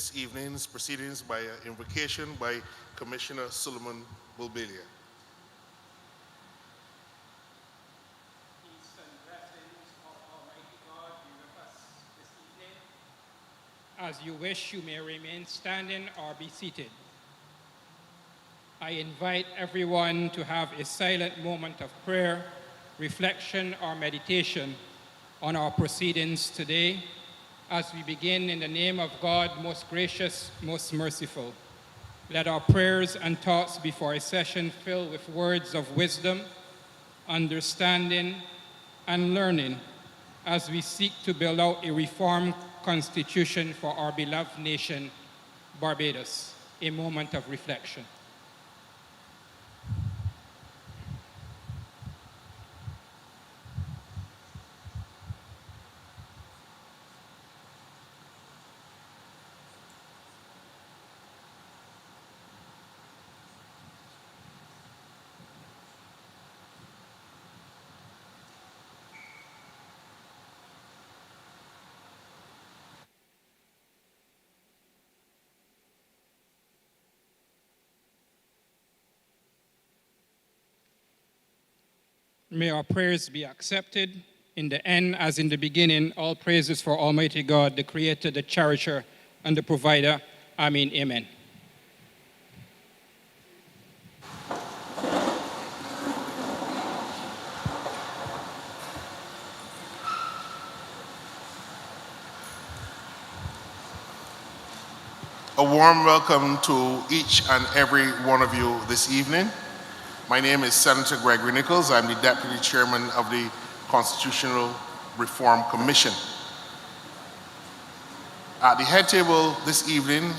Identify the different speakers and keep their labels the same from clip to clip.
Speaker 1: this evening's proceedings by an invocation by Commissioner Solomon Bulbelia.
Speaker 2: Peace and blessings of Almighty God be with us this evening. As you wish, you may remain standing or be seated. I invite everyone to have a silent moment of prayer, reflection, or meditation on our proceedings today as we begin in the name of God, most gracious, most merciful. Let our prayers and thoughts before a session fill with words of wisdom, understanding, and learning as we seek to build out a reformed constitution for our beloved nation, Barbados. A moment of reflection. May our prayers be accepted. In the end, as in the beginning, all praises for Almighty God, the Creator, the Cherisher, and the Provider. Amen. Amen.
Speaker 1: A warm welcome to each and every one of you this evening. My name is Senator Gregory Nichols. I'm the Deputy Chairman of the Constitutional Reform Commission. At the head table this evening,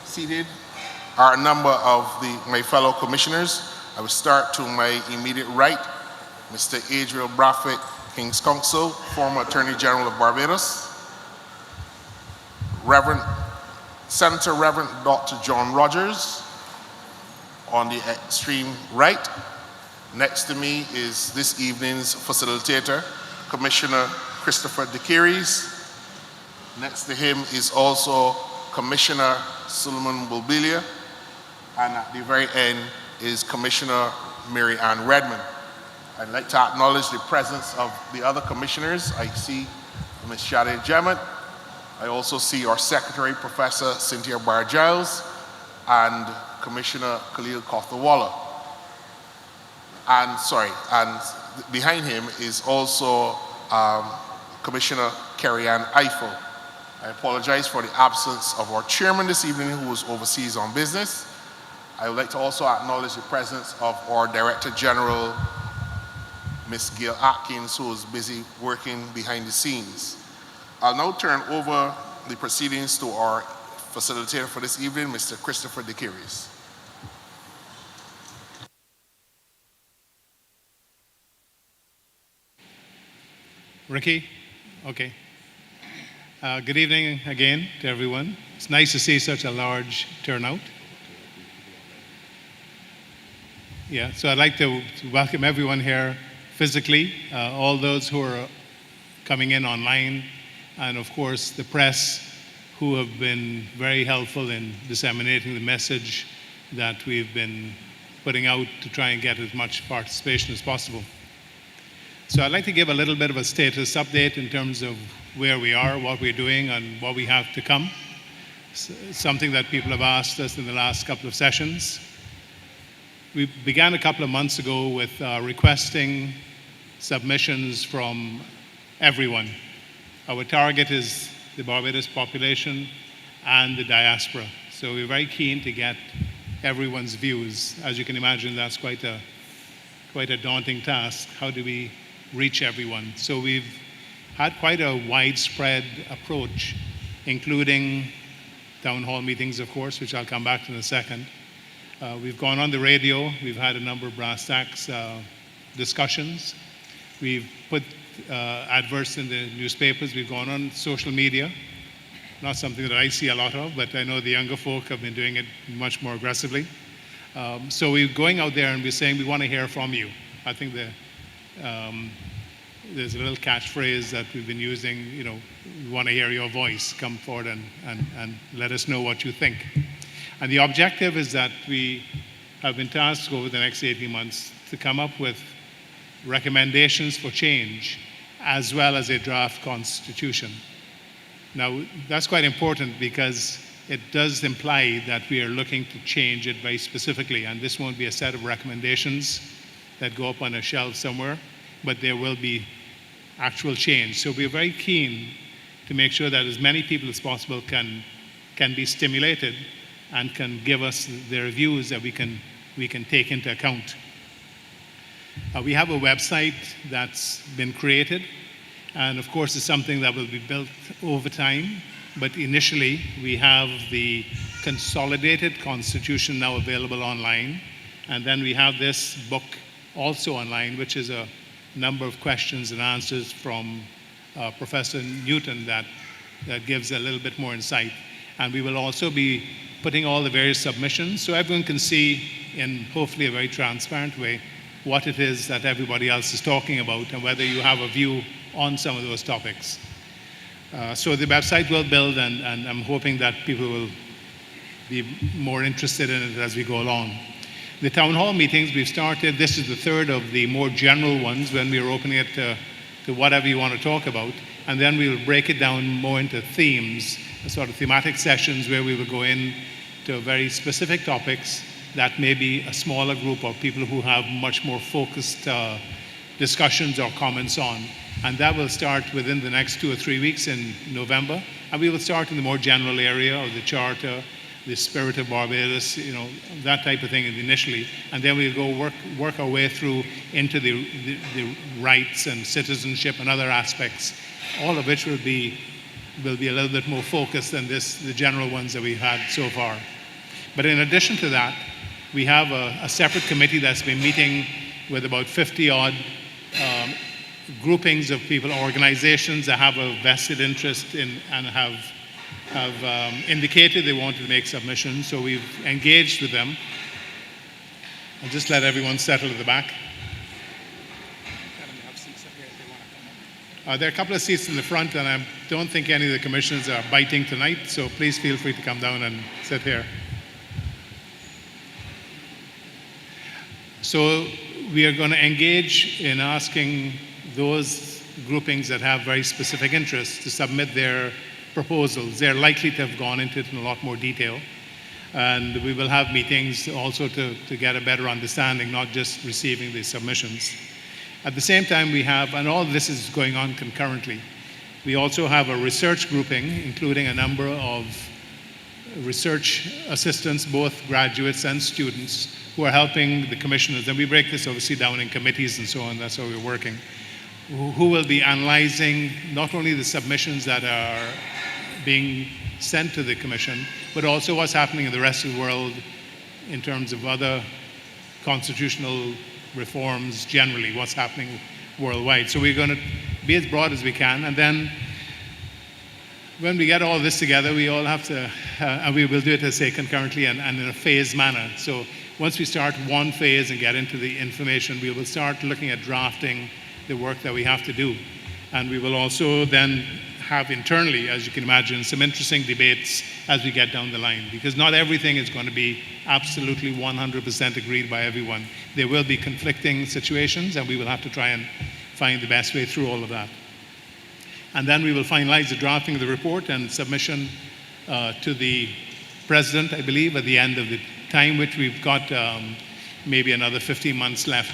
Speaker 1: seated are a number of my fellow commissioners. I will start to my immediate right, Mr. Adriel Braffett, King's Counsel, former Attorney General of Barbados. Senator Reverend Dr. John Rogers on the extreme right. Next to me is this evening's facilitator, Commissioner Christopher DeCaires. Next to him is also Commissioner Solomon Bulbelia. And at the very end is Commissioner Mary Ann Redmond. I'd like to acknowledge the presence of the other commissioners. I see Ms. Shade Jemmett. I also see our Secretary, Professor Cynthia Barr-Giles, and Commissioner Khalil Kothawala. And behind him is also Commissioner Kerry Ann Eiffel. I apologize for the absence of our chairman this evening who was overseas on business. I would like to also acknowledge the presence of our Director General, Ms. Gail Atkins, who is busy working behind the scenes. I'll now turn over the proceedings to our facilitator for this evening, Mr. Christopher DeCaires.
Speaker 3: Ricky? Okay. Good evening again to everyone. It's nice to see such a large turnout. Yeah, so I'd like to welcome everyone here physically, all those who are coming in online, and of course the press who have been very helpful in disseminating the message that we've been putting out to try and get as much participation as possible. So I'd like to give a little bit of a status update in terms of where we are, what we're doing, and what we have to come. Something that people have asked us in the last couple of sessions. We began a couple of months ago with requesting submissions from everyone. Our target is the Barbados population and the diaspora. So we're very keen to get everyone's views. As you can imagine, that's quite a daunting task. How do we reach everyone? So we've had quite a widespread approach, including town hall meetings, of course, which I'll come back to in a second. We've gone on the radio. We've had a number of brass tacks discussions. We've put adverts in the newspapers. We've gone on social media. Not something that I see a lot of, but I know the younger folk have been doing it much more aggressively. So we're going out there and we're saying we want to hear from you. I think there's a little catchphrase that we've been using, we want to hear your voice. Come forward and let us know what you think. And the objective is that we have been tasked over the next 18 months to come up with recommendations for change, as well as a draft constitution. Now, that's quite important because it does imply that we are looking to change it very specifically, and this won't be a set of recommendations that go up on a shelf somewhere, but there will be actual change. So we're very keen to make sure that as many people as possible can be stimulated and can give us their views that we can take into account. We have a website that's been created, and of course it's something that will be built over time, but initially we have the consolidated constitution now available online, and then we have this book also online, which is a number of questions and answers from Professor Newton that gives a little bit more insight. And we will also be putting all the various submissions so everyone can see in hopefully a very transparent way what it is that everybody else is talking about and whether you have a view on some of those topics. So the website will build, and I'm hoping that people will be more interested in it as we go along. The town hall meetings we've started, this is the third of the more general ones when we're opening it to whatever you want to talk about, and then we will break it down more into themes, sort of thematic sessions where we will go in to very specific topics that may be a smaller group of people who have much more focused discussions or comments on. And that will start within the next 2 or 3 weeks in November. And we will start in the more general area of the Charter, the spirit of Barbados, that type of thing initially. And then we'll go work our way through into the rights and citizenship and other aspects, all of which will be a little bit more focused than the general ones that we've had so far. But in addition to that, we have a separate committee that's been meeting with about 50-odd groupings of people, organizations that have a vested interest in and have indicated they wanted to make submissions. So we've engaged with them. I'll just let everyone settle at the back. There are a couple of seats in the front, and I don't think any of the commissioners are biting tonight, so please feel free to come down and sit here. So we are going to engage in asking those groupings that have very specific interests to submit their proposals. They're likely to have gone into it in a lot more detail. And we will have meetings also to get a better understanding, not just receiving the submissions. At the same time, we have, and all this is going on concurrently, we also have a research grouping, including a number of research assistants, both graduates and students, who are helping the commissioners. And we break this obviously down in committees and so on, that's how we're working, who will be analyzing not only the submissions that are being sent to the commission, but also what's happening in the rest of the world in terms of other constitutional reforms generally, what's happening worldwide. So we're going to be as broad as we can, and then when we get all this together, we all have to, and we will do it, as I say, concurrently and in a phased manner. So once we start one phase and get into the information, we will start looking at drafting the work that we have to do. And we will also then have internally, as you can imagine, some interesting debates as we get down the line, because not everything is going to be absolutely 100% agreed by everyone. There will be conflicting situations, and we will have to try and find the best way through all of that. And then we will finalize the drafting of the report and submission to the President, I believe, at the end of the time, which we've got maybe another 15 months left.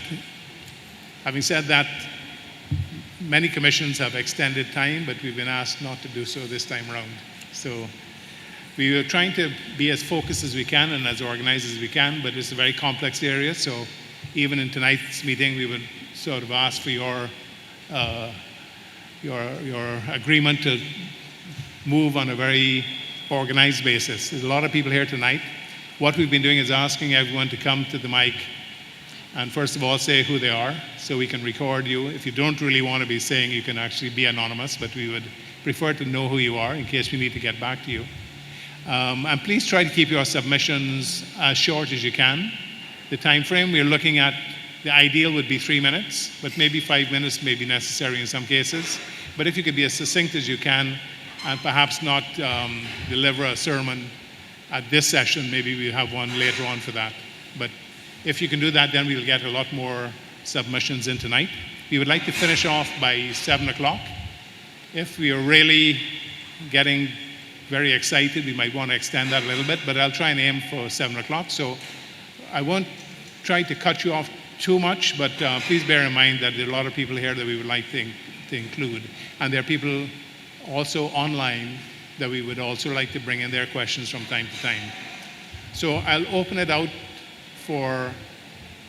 Speaker 3: Having said that, many commissions have extended time, but we've been asked not to do so this time around. So we are trying to be as focused as we can and as organized as we can, but it's a very complex area. So even in tonight's meeting, we would sort of ask for your agreement to move on a very organized basis. There's a lot of people here tonight. What we've been doing is asking everyone to come to the mic and first of all say who they are so we can record you. If you don't really want to be saying, you can actually be anonymous, but we would prefer to know who you are in case we need to get back to you. And please try to keep your submissions as short as you can. The time frame we're looking at the ideal would be 3 minutes, but maybe 5 minutes may be necessary in some cases. But if you could be as succinct as you can and perhaps not deliver a sermon at this session, maybe we'll have one later on for that. But if you can do that, then we'll get a lot more submissions in tonight. We would like to finish off by 7 o'clock. If we are really getting very excited, we might want to extend that a little bit, but I'll try and aim for 7 o'clock. So I won't try to cut you off too much, but please bear in mind that there are a lot of people here that we would like to include. And there are people also online that we would also like to bring in their questions from time to time. So I'll open it out for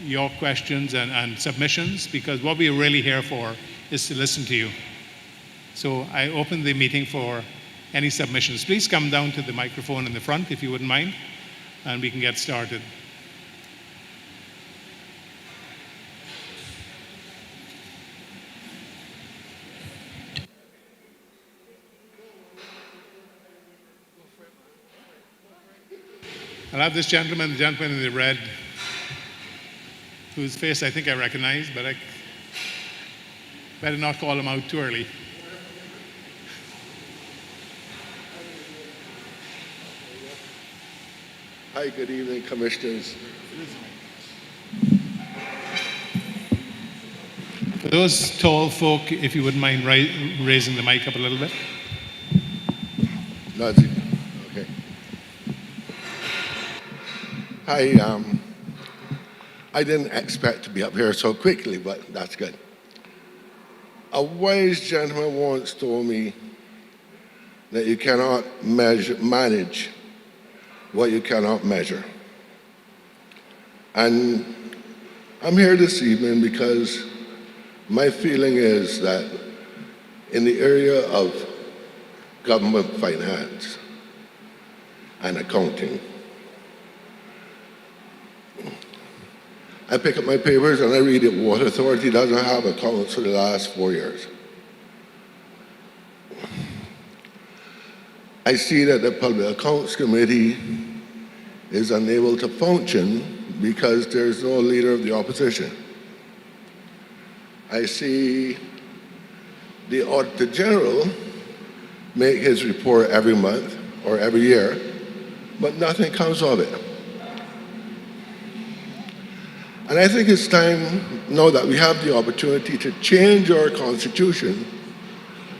Speaker 3: your questions and submissions, because what we're really here for is to listen to you. So I open the meeting for any submissions. Please come down to the microphone in the front if you wouldn't mind, and we can get started. I'll have this gentleman, the gentleman in the red, whose face I think I recognize, but I better not call him out too early.
Speaker 4: Hi, good evening, Commissioners.
Speaker 3: For those tall folk, if you wouldn't mind raising the mic up a little bit.
Speaker 4: Nazi. Okay. Hi, I didn't expect to be up here so quickly, but that's good. A wise gentleman once told me that you cannot manage what you cannot measure. And I'm here this evening because my feeling is that in the area of government finance and accounting, I pick up my papers and I read that Water Authority doesn't have accounts for the last 4 years. I see that the Public Accounts Committee is unable to function because there's no leader of the opposition. I see the Auditor General make his report every month or every year, but nothing comes of it. And I think it's time, now that we have the opportunity to change our Constitution,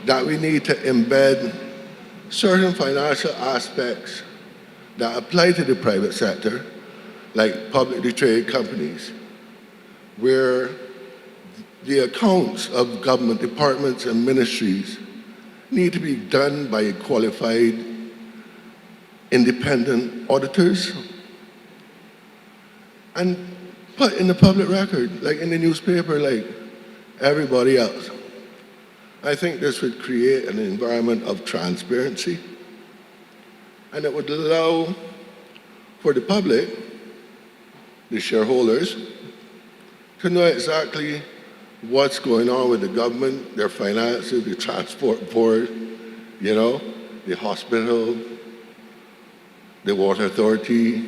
Speaker 4: that we need to embed certain financial aspects that apply to the private sector, like publicly traded companies, where the accounts of government departments and ministries need to be done by qualified independent auditors and put in the public record, like in the newspaper, like everybody else. I think this would create an environment of transparency, and it would allow for the public, the shareholders, to know exactly what's going on with the government, their finances, the transport board, the hospital, the Water Authority,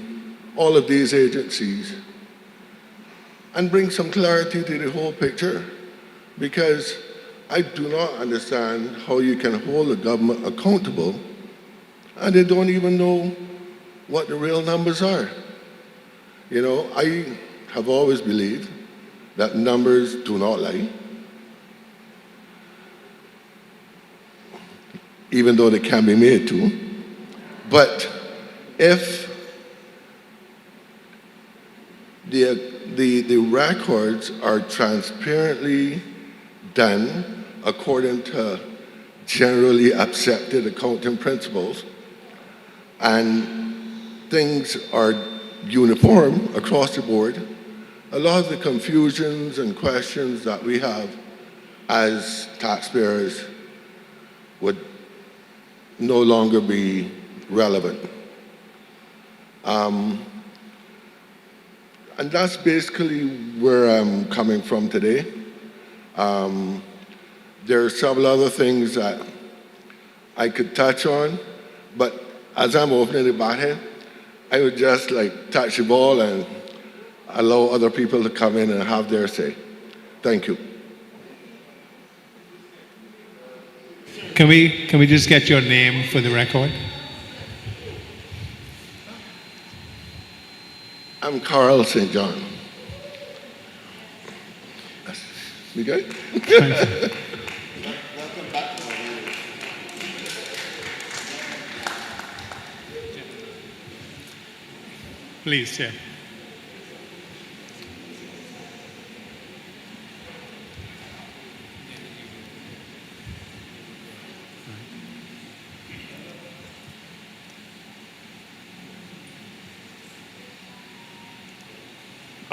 Speaker 4: all of these agencies, and bring some clarity to the whole picture. Because I do not understand how you can hold the government accountable and they don't even know what the real numbers are. I have always believed that numbers do not lie, even though they can be made to. But if the records are transparently done according to generally accepted accounting principles, and things are uniform across the board, a lot of the confusions and questions that we have as taxpayers would no longer be relevant. And that's basically where I'm coming from today. There are several other things that I could touch on, but as I'm opening the batting, I would just touch the ball and allow other people to come in and have their say. Thank you.
Speaker 3: Can we just get your name for the record?
Speaker 4: I'm Carl St. John. We good?
Speaker 3: Please, yeah.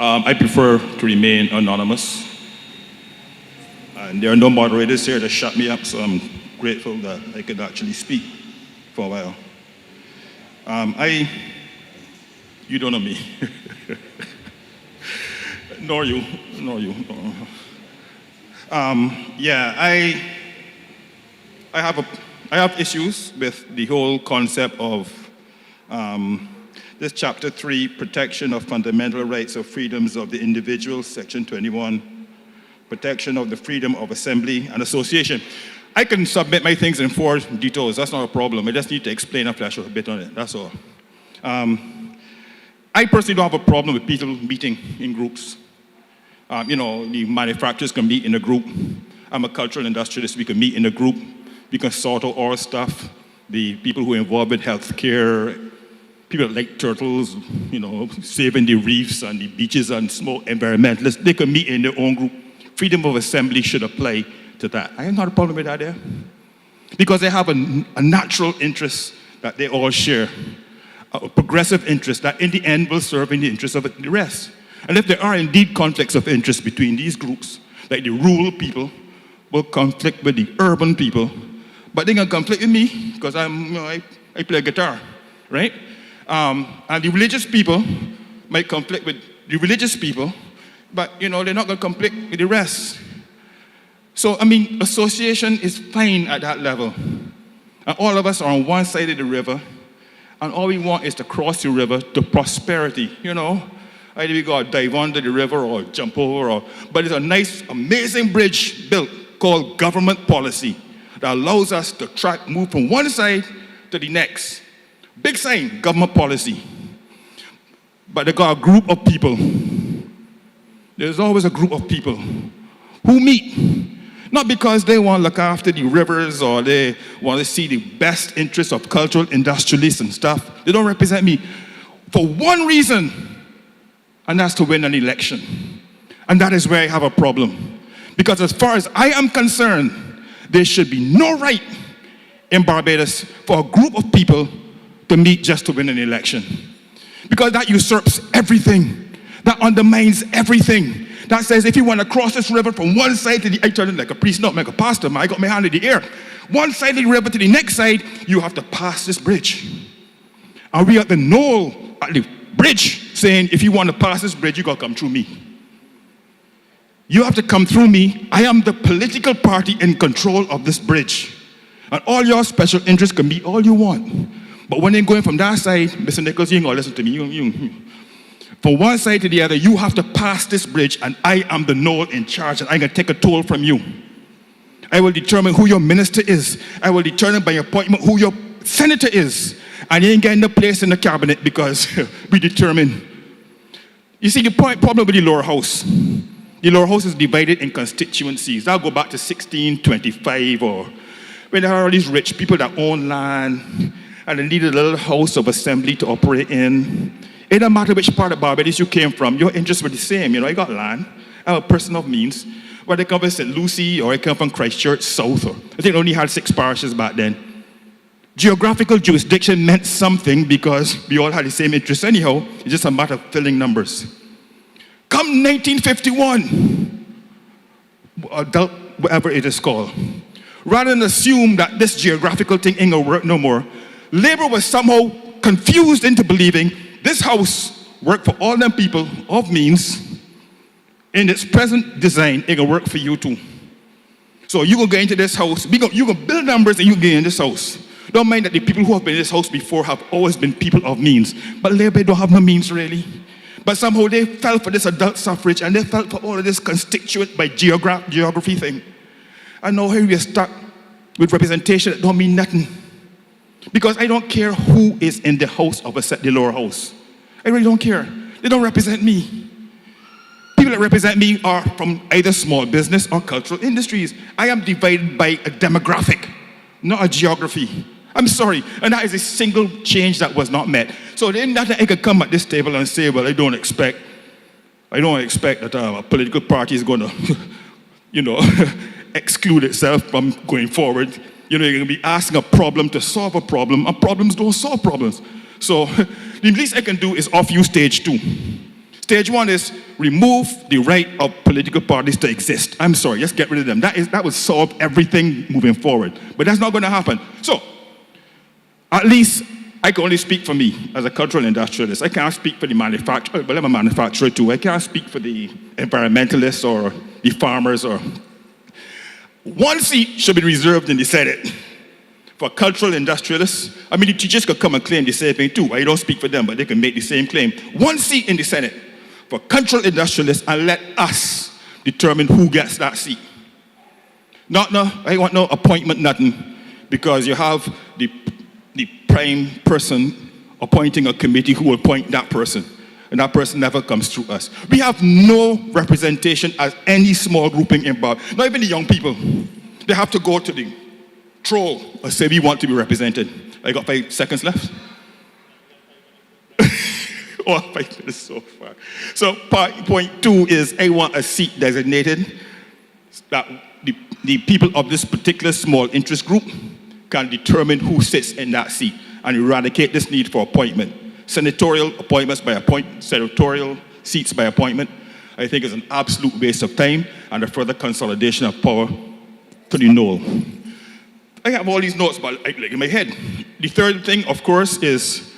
Speaker 5: I prefer to remain anonymous. And there are no moderators here to shut me up, so I'm grateful that I could actually speak for a while. You don't know me. nor you. Yeah, I have issues with the whole concept of this chapter 3, protection of fundamental rights or freedoms of the individual, section 21, protection of the freedom of assembly and association. I can submit my things in 4 details, that's not a problem. I just need to explain and flash a bit on it, that's all. I personally don't have a problem with people meeting in groups. The manufacturers can meet in a group. I'm a cultural industrialist, we can meet in a group. We can sort out our stuff. The people who are involved with healthcare, people like turtles, saving the reefs and the beaches and small environmentalists, they can meet in their own group. Freedom of assembly should apply to that. I have not a problem with that there. Because they have a natural interest that they all share, a progressive interest that in the end will serve in the interest of the rest. And if there are indeed conflicts of interest between these groups, like the rural people will conflict with the urban people, but they can conflict with me because I play guitar, right? And the religious people might conflict with the religious people, but they're not going to conflict with the rest. So, association is fine at that level. And all of us are on one side of the river, and all we want is to cross the river to prosperity, Either we got to dive under the river or jump over, but it's a nice, amazing bridge built called government policy that allows us to move from one side to the next. Big sign, government policy. But they got a group of people. There's always a group of people who meet. Not because they want to look after the rivers or they want to see the best interests of cultural industrialists and stuff. They don't represent me for one reason, and that's to win an election. And that is where I have a problem. Because as far as I am concerned, there should be no right in Barbados for a group of people to meet just to win an election. Because that usurps everything. That undermines everything. That says if you want to cross this river from one side to the other, I turn it like a priest, not like a pastor, man. I got my hand in the air. One side of the river to the next side, you have to pass this bridge. And we at the knoll, at the bridge, saying if you want to pass this bridge, you got to come through me. You have to come through me. I am the political party in control of this bridge. And all your special interests can meet all you want. But when they're going from that side, Mr. Nichols, you ain't gonna listen to me. From one side to the other, you have to pass this bridge, and I am the knoll in charge, and I'm gonna take a toll from you. I will determine who your minister is. I will determine by appointment who your senator is. And you ain't getting a place in the cabinet because we determine. You see, the problem with the lower house. The lower house is divided in constituencies. That'll go back to 1625 or when there are all these rich people that own land and they need a little house of assembly to operate in. It doesn't matter which part of Barbados you came from, your interests were the same. I got land, I'm a person of means. Whether I come from St. Lucie or I come from Christchurch South, or I think they only had 6 parishes back then. Geographical jurisdiction meant something because we all had the same interests anyhow. It's just a matter of filling numbers. Come 1951, adult, whatever it is called, rather than assume that this geographical thing ain't gonna work no more, Labour was somehow confused into believing this house worked for all them people of means. In its present design, it can work for you too. So you can get into this house, you can build numbers and you can get in this house. Don't mind that the people who have been in this house before have always been people of means. But Labour don't have no means really. But somehow they fell for this adult suffrage and they fell for all of this constituent by geography thing. And now here we are stuck with representation that don't mean nothing. Because I don't care who is in the house of the lower house. I really don't care. They don't represent me. People that represent me are from either small business or cultural industries. I am divided by a demographic, not a geography. I'm sorry, and that is a single change that was not met. So then nothing I could come at this table and say, well, I don't expect that a political party is going to, exclude itself from going forward. You're going to be asking a problem to solve a problem, and problems don't solve problems. So the least I can do is offer you stage 2. Stage 1 is remove the right of political parties to exist. I'm sorry, just get rid of them. That would solve everything moving forward. But that's not going to happen. So, at least I can only speak for me as a cultural industrialist. I can't speak for the manufacturer, but I'm a manufacturer too. I can't speak for the environmentalists or the farmers. Or 1 seat should be reserved in the Senate for cultural industrialists. I mean, the teachers could come and claim the same thing too. I don't speak for them, but they can make the same claim. 1 seat in the Senate for cultural industrialists, and let us determine who gets that seat. I want no appointment, nothing, because you have the prime person appointing a committee who will appoint that person, and that person never comes through us. We have no representation as any small grouping involved, not even the young people. They have to go to the troll and say we want to be represented. I got 5 seconds left. Oh, 5 minutes so far. So point 2 is I want a seat designated that the people of this particular small interest group can determine who sits in that seat and eradicate this need for appointment. Senatorial appointments by appointment, senatorial seats by appointment, I think is an absolute waste of time and a further consolidation of power to the knoll. I have all these notes, but in my head. The third thing, of course, is,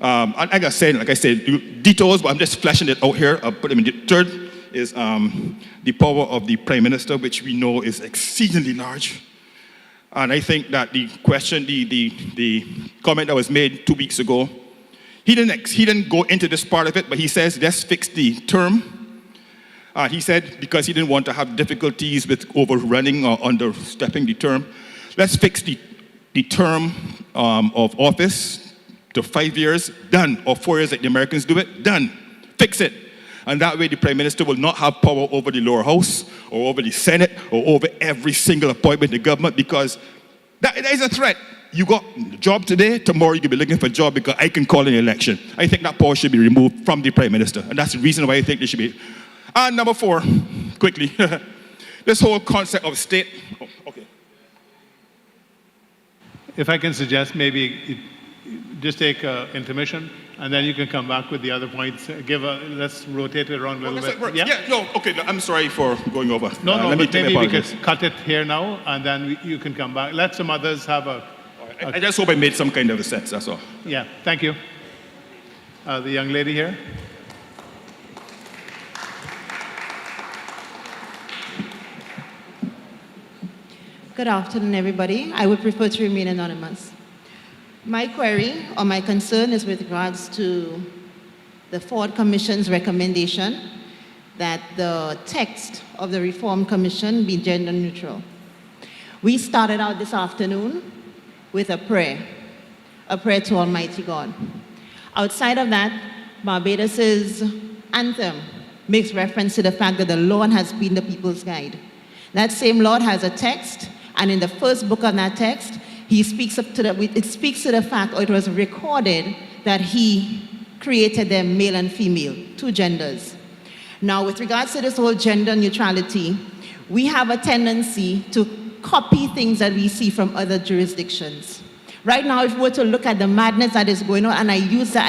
Speaker 5: like I said, details, but I'm just fleshing it out here. I'll put them in. The third is the power of the Prime Minister, which we know is exceedingly large. And I think that the question, the comment that was made 2 weeks ago, he didn't go into this part of it, but he says, let's fix the term. He said, because he didn't want to have difficulties with overrunning or understepping the term, let's fix the term of office to 5 years, done, or 4 years like the Americans do it, done. Fix it. And that way the Prime Minister will not have power over the lower house or over the Senate or over every single appointment in the government, because that is a threat. You got a job today, tomorrow you could be looking for a job because I can call an election. I think that power should be removed from the Prime Minister. And that's the reason why I think they should be. And number 4, quickly, this whole concept of state. Oh, okay.
Speaker 3: If I can suggest, maybe just take an intermission, and then you can come back with the other points. Let's rotate it around a little bit.
Speaker 5: Yeah, okay, I'm sorry for going over.
Speaker 3: No, but maybe we could cut it here now, and then you can come back. Let some others have
Speaker 5: I just hope I made some kind of a sense, that's all.
Speaker 3: Yeah, thank you. The young lady here.
Speaker 6: Good afternoon, everybody. I would prefer to remain anonymous. My query or my concern is with regards to the Ford Commission's recommendation that the text of the Reform Commission be gender neutral. We started out this afternoon with a prayer to Almighty God. Outside of that, Barbados' anthem makes reference to the fact that the Lord has been the people's guide. That same Lord has a text, and in the first book of that text, it speaks to the fact, or it was recorded, that he created them male and female, 2 genders. Now, with regards to this whole gender neutrality, we have a tendency to copy things that we see from other jurisdictions. Right now, if we were to look at the madness that is going on, and I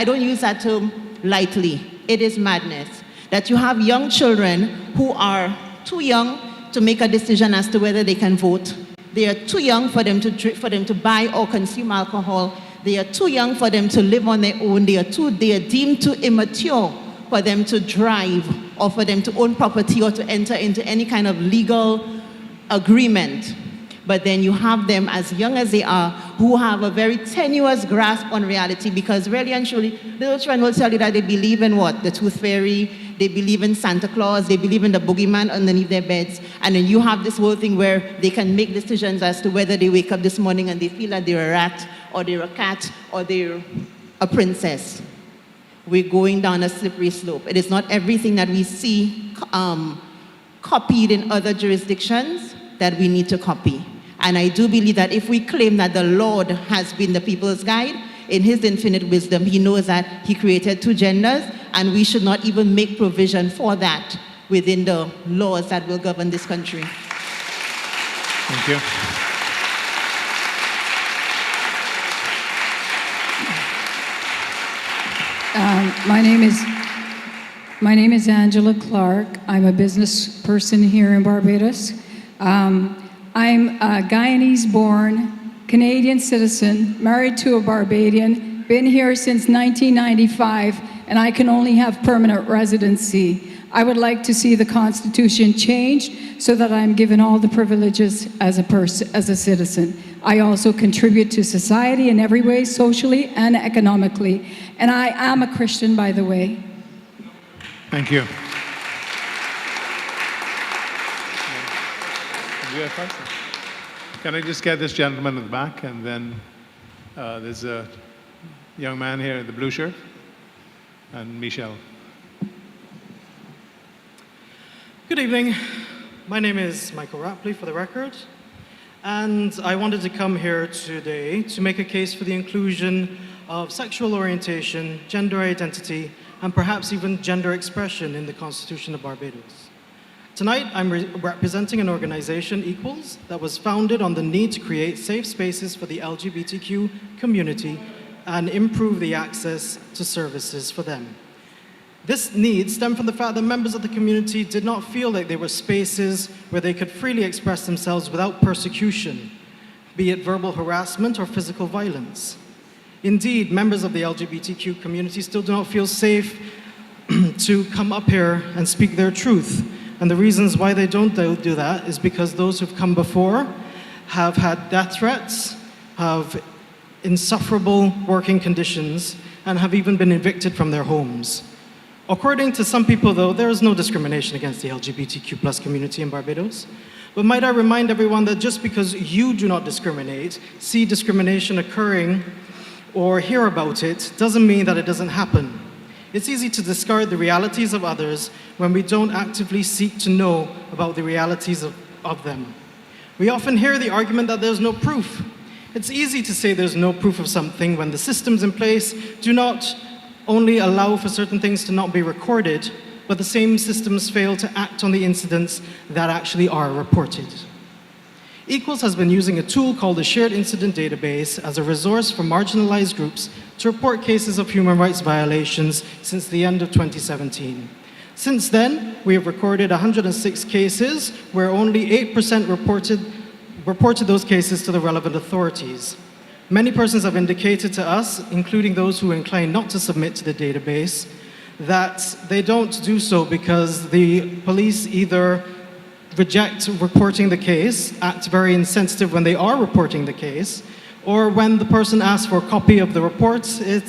Speaker 6: don't use that term lightly, it is madness, that you have young children who are too young to make a decision as to whether they can vote. They are too young for them to buy or consume alcohol. They are too young for them to live on their own. They are deemed too immature for them to drive or for them to own property or to enter into any kind of legal agreement. but then you have them as young as they are who have a very tenuous grasp on reality, because really and truly, little children will tell you that they believe in what? The tooth fairy, they believe in Santa Claus, they believe in the boogeyman underneath their beds, and then you have this whole thing where they can make decisions as to whether they wake up this morning and they feel that they're a rat, or they're a cat, or they're a princess. We're going down a slippery slope. It is not everything that we see copied in other jurisdictions that we need to copy. And I do believe that if we claim that the Lord has been the people's guide, in his infinite wisdom, he knows that he created two genders, and we should not even make provision for that within the laws that will govern this country.
Speaker 3: Thank you.
Speaker 7: My name is Angela Clark. I'm a business person here in Barbados. I'm a Guyanese-born Canadian citizen, married to a Barbadian, been here since 1995, and I can only have permanent residency. I would like to see the Constitution changed so that I'm given all the privileges as a citizen. I also contribute to society in every way, socially and economically. And I am a Christian, by the way.
Speaker 3: Thank you. Can I just get this gentleman in the back, and then there's a young man here in the blue shirt, and Michelle.
Speaker 8: Good evening. My name is Michael Rapley, for the record, and I wanted to come here today to make a case for the inclusion of sexual orientation, gender identity, and perhaps even gender expression in the Constitution of Barbados. Tonight, I'm representing an organization, Equals, that was founded on the need to create safe spaces for the LGBTQ community and improve the access to services for them. This need stemmed from the fact that members of the community did not feel like they were spaces where they could freely express themselves without persecution, be it verbal harassment or physical violence. Indeed, members of the LGBTQ community still do not feel safe to come up here and speak their truth. And the reasons why they don't do that is because those who've come before have had death threats, have insufferable working conditions, and have even been evicted from their homes. According to some people, though, there is no discrimination against the LGBTQ+ community in Barbados. But might I remind everyone that just because you do not discriminate, see discrimination occurring, or hear about it, doesn't mean that it doesn't happen. It's easy to discard the realities of others when we don't actively seek to know about the realities of them. We often hear the argument that there's no proof. It's easy to say there's no proof of something when the systems in place do not only allow for certain things to not be recorded, but the same systems fail to act on the incidents that actually are reported. Equals has been using a tool called the Shared Incident Database as a resource for marginalized groups to report cases of human rights violations since the end of 2017. Since then, we have recorded 106 cases where only 8% reported those cases to the relevant authorities. Many persons have indicated to us, including those who incline not to submit to the database, that they don't do so because the police either reject reporting the case, act very insensitive when they are reporting the case, or when the person asks for a copy of the report, it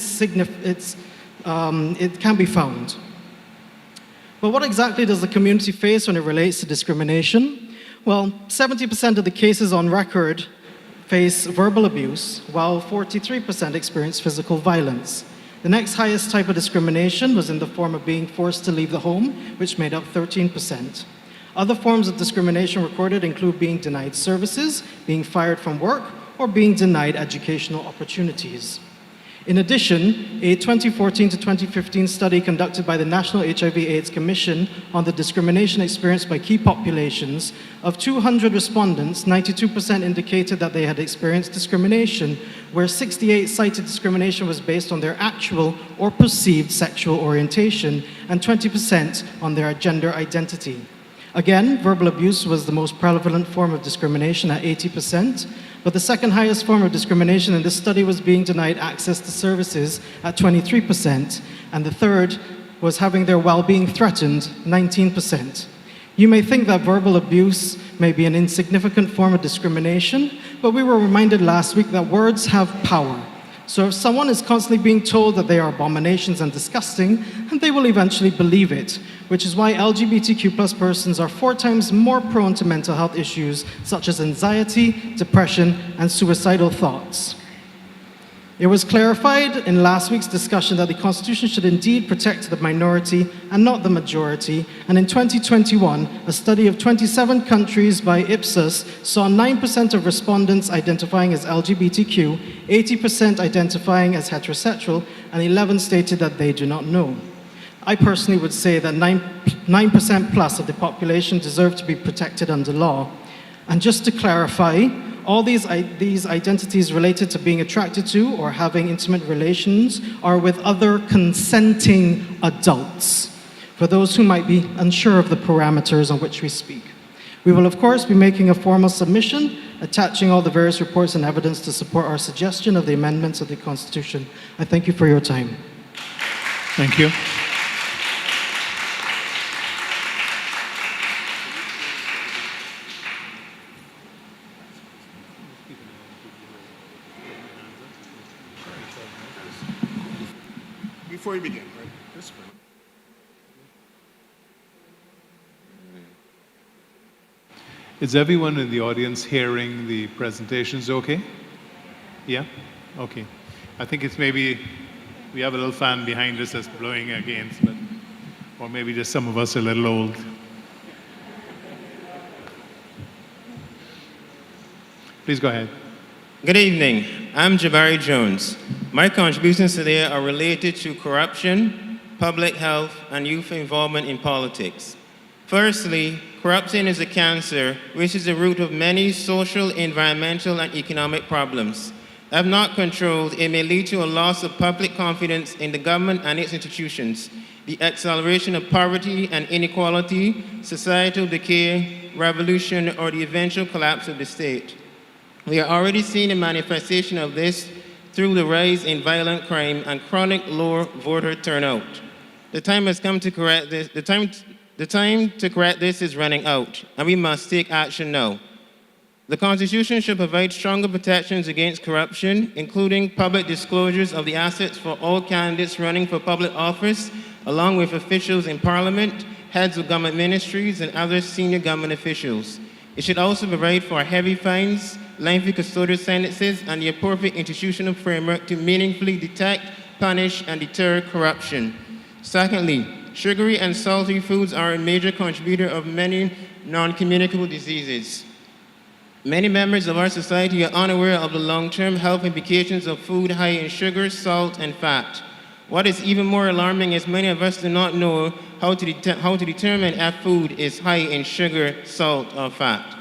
Speaker 8: can be found. But what exactly does the community face when it relates to discrimination? Well, 70% of the cases on record face verbal abuse, while 43% experience physical violence. The next highest type of discrimination was in the form of being forced to leave the home, which made up 13%. Other forms of discrimination recorded include being denied services, being fired from work, or being denied educational opportunities. In addition, a 2014 to 2015 study conducted by the National HIV/AIDS Commission on the discrimination experienced by key populations, of 200 respondents, 92% indicated that they had experienced discrimination, where 68 cited discrimination was based on their actual or perceived sexual orientation, and 20% on their gender identity. Again, verbal abuse was the most prevalent form of discrimination at 80%, but the second highest form of discrimination in this study was being denied access to services at 23%, and the third was having their well-being threatened, 19%. You may think that verbal abuse may be an insignificant form of discrimination, but we were reminded last week that words have power. So if someone is constantly being told that they are abominations and disgusting, and they will eventually believe it, which is why LGBTQ plus persons are 4 times more prone to mental health issues such as anxiety, depression, and suicidal thoughts. It was clarified in last week's discussion that the Constitution should indeed protect the minority and not the majority, and in 2021, a study of 27 countries by Ipsos saw 9% of respondents identifying as LGBTQ, 80% identifying as heterosexual, and 11 stated that they do not know. I personally would say that 9% plus of the population deserve to be protected under law. And just to clarify, all these identities related to being attracted to or having intimate relations are with other consenting adults, for those who might be unsure of the parameters on which we speak. We will, of course, be making a formal submission, attaching all the various reports and evidence to support our suggestion of the amendments of the Constitution. I thank you for your time.
Speaker 3: Thank you.
Speaker 1: Before we begin, right? This one.
Speaker 3: Is everyone in the audience hearing the presentations okay? Yeah? Okay. I think it's maybe we have a little fan behind us that's blowing against, but, or maybe just some of us are a little old. Please go ahead.
Speaker 9: Good evening. I'm Jabari Jones. My contributions today are related to corruption, public health, and youth involvement in politics. Firstly, corruption is a cancer which is the root of many social, environmental, and economic problems. If not controlled, it may lead to a loss of public confidence in the government and its institutions, the acceleration of poverty and inequality, societal decay, revolution, or the eventual collapse of the state. We are already seeing a manifestation of this through the rise in violent crime and chronic low voter turnout. The time has come to correct this. The time to correct this is running out, and we must take action now. The Constitution should provide stronger protections against corruption, including public disclosures of the assets for all candidates running for public office, along with officials in Parliament, heads of government ministries, and other senior government officials. It should also provide for heavy fines, lengthy custodial sentences, and the appropriate institutional framework to meaningfully detect, punish, and deter corruption. Secondly, sugary and salty foods are a major contributor of many non-communicable diseases. Many members of our society are unaware of the long-term health implications of food high in sugar, salt, and fat. What is even more alarming is many of us do not know how to determine if food is high in sugar, salt, or fat.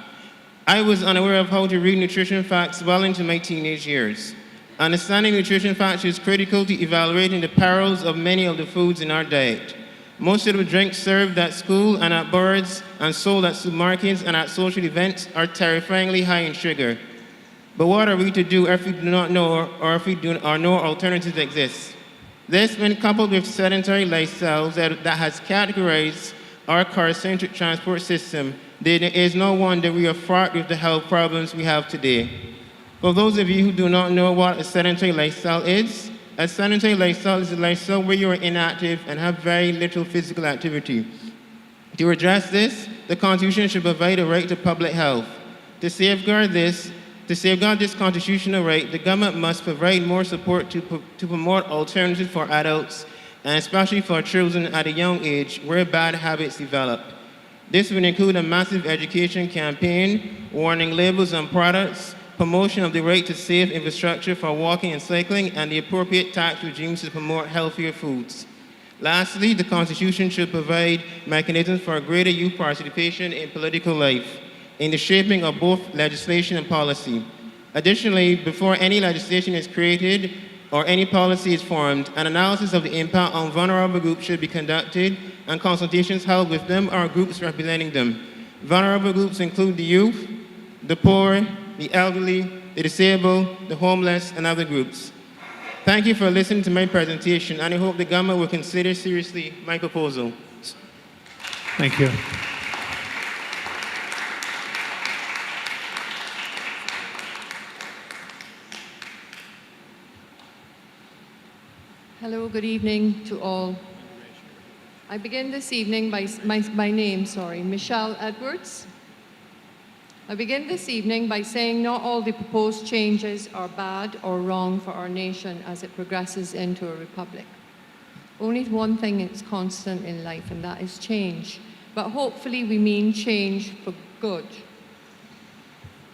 Speaker 9: I was unaware of how to read nutrition facts well into my teenage years. Understanding nutrition facts is critical to evaluating the perils of many of the foods in our diet. Most of the drinks served at school and at bars and sold at supermarkets and at social events are terrifyingly high in sugar. But what are we to do if we do not know or if we do or no alternatives exist? This, when coupled with sedentary lifestyles that has categorized our car-centric transport system, there is no wonder we are fraught with the health problems we have today. For those of you who do not know what a sedentary lifestyle is, a sedentary lifestyle is a lifestyle where you are inactive and have very little physical activity. To address this, the Constitution should provide a right to public health. To safeguard this constitutional right, the government must provide more support to promote alternatives for adults, and especially for children at a young age where bad habits develop. This would include a massive education campaign, warning labels on products, promotion of the right to safe infrastructure for walking and cycling, and the appropriate tax regimes to promote healthier foods. Lastly, the Constitution should provide mechanisms for greater youth participation in political life, in the shaping of both legislation and policy. Additionally, before any legislation is created or any policy is formed, an analysis of the impact on vulnerable groups should be conducted and consultations held with them or groups representing them. Vulnerable groups include the youth, the poor, the elderly, the disabled, the homeless, and other groups. Thank you for listening to my presentation, and I hope the government will consider seriously my proposal.
Speaker 3: Thank you.
Speaker 10: Hello, good evening to all. I begin this evening by my name, Michelle Edwards. I begin this evening by saying not all the proposed changes are bad or wrong for our nation as it progresses into a republic. Only one thing is constant in life, and that is change. But hopefully we mean change for good.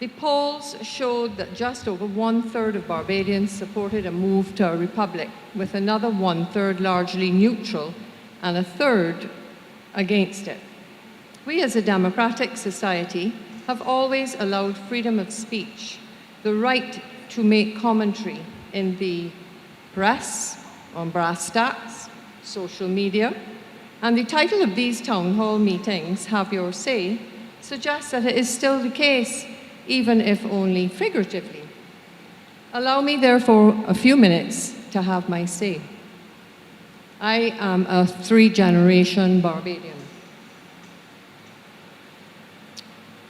Speaker 10: The polls showed that just over 1/3 of Barbadians supported a move to a republic, with another 1/3 largely neutral and a third against it. We as a democratic society have always allowed freedom of speech, the right to make commentary in the press, on brass stacks, social media, and the title of these town hall meetings, Have Your Say, suggests that it is still the case, even if only figuratively. Allow me, therefore, a few minutes to have my say. I am a 3-generation Barbadian.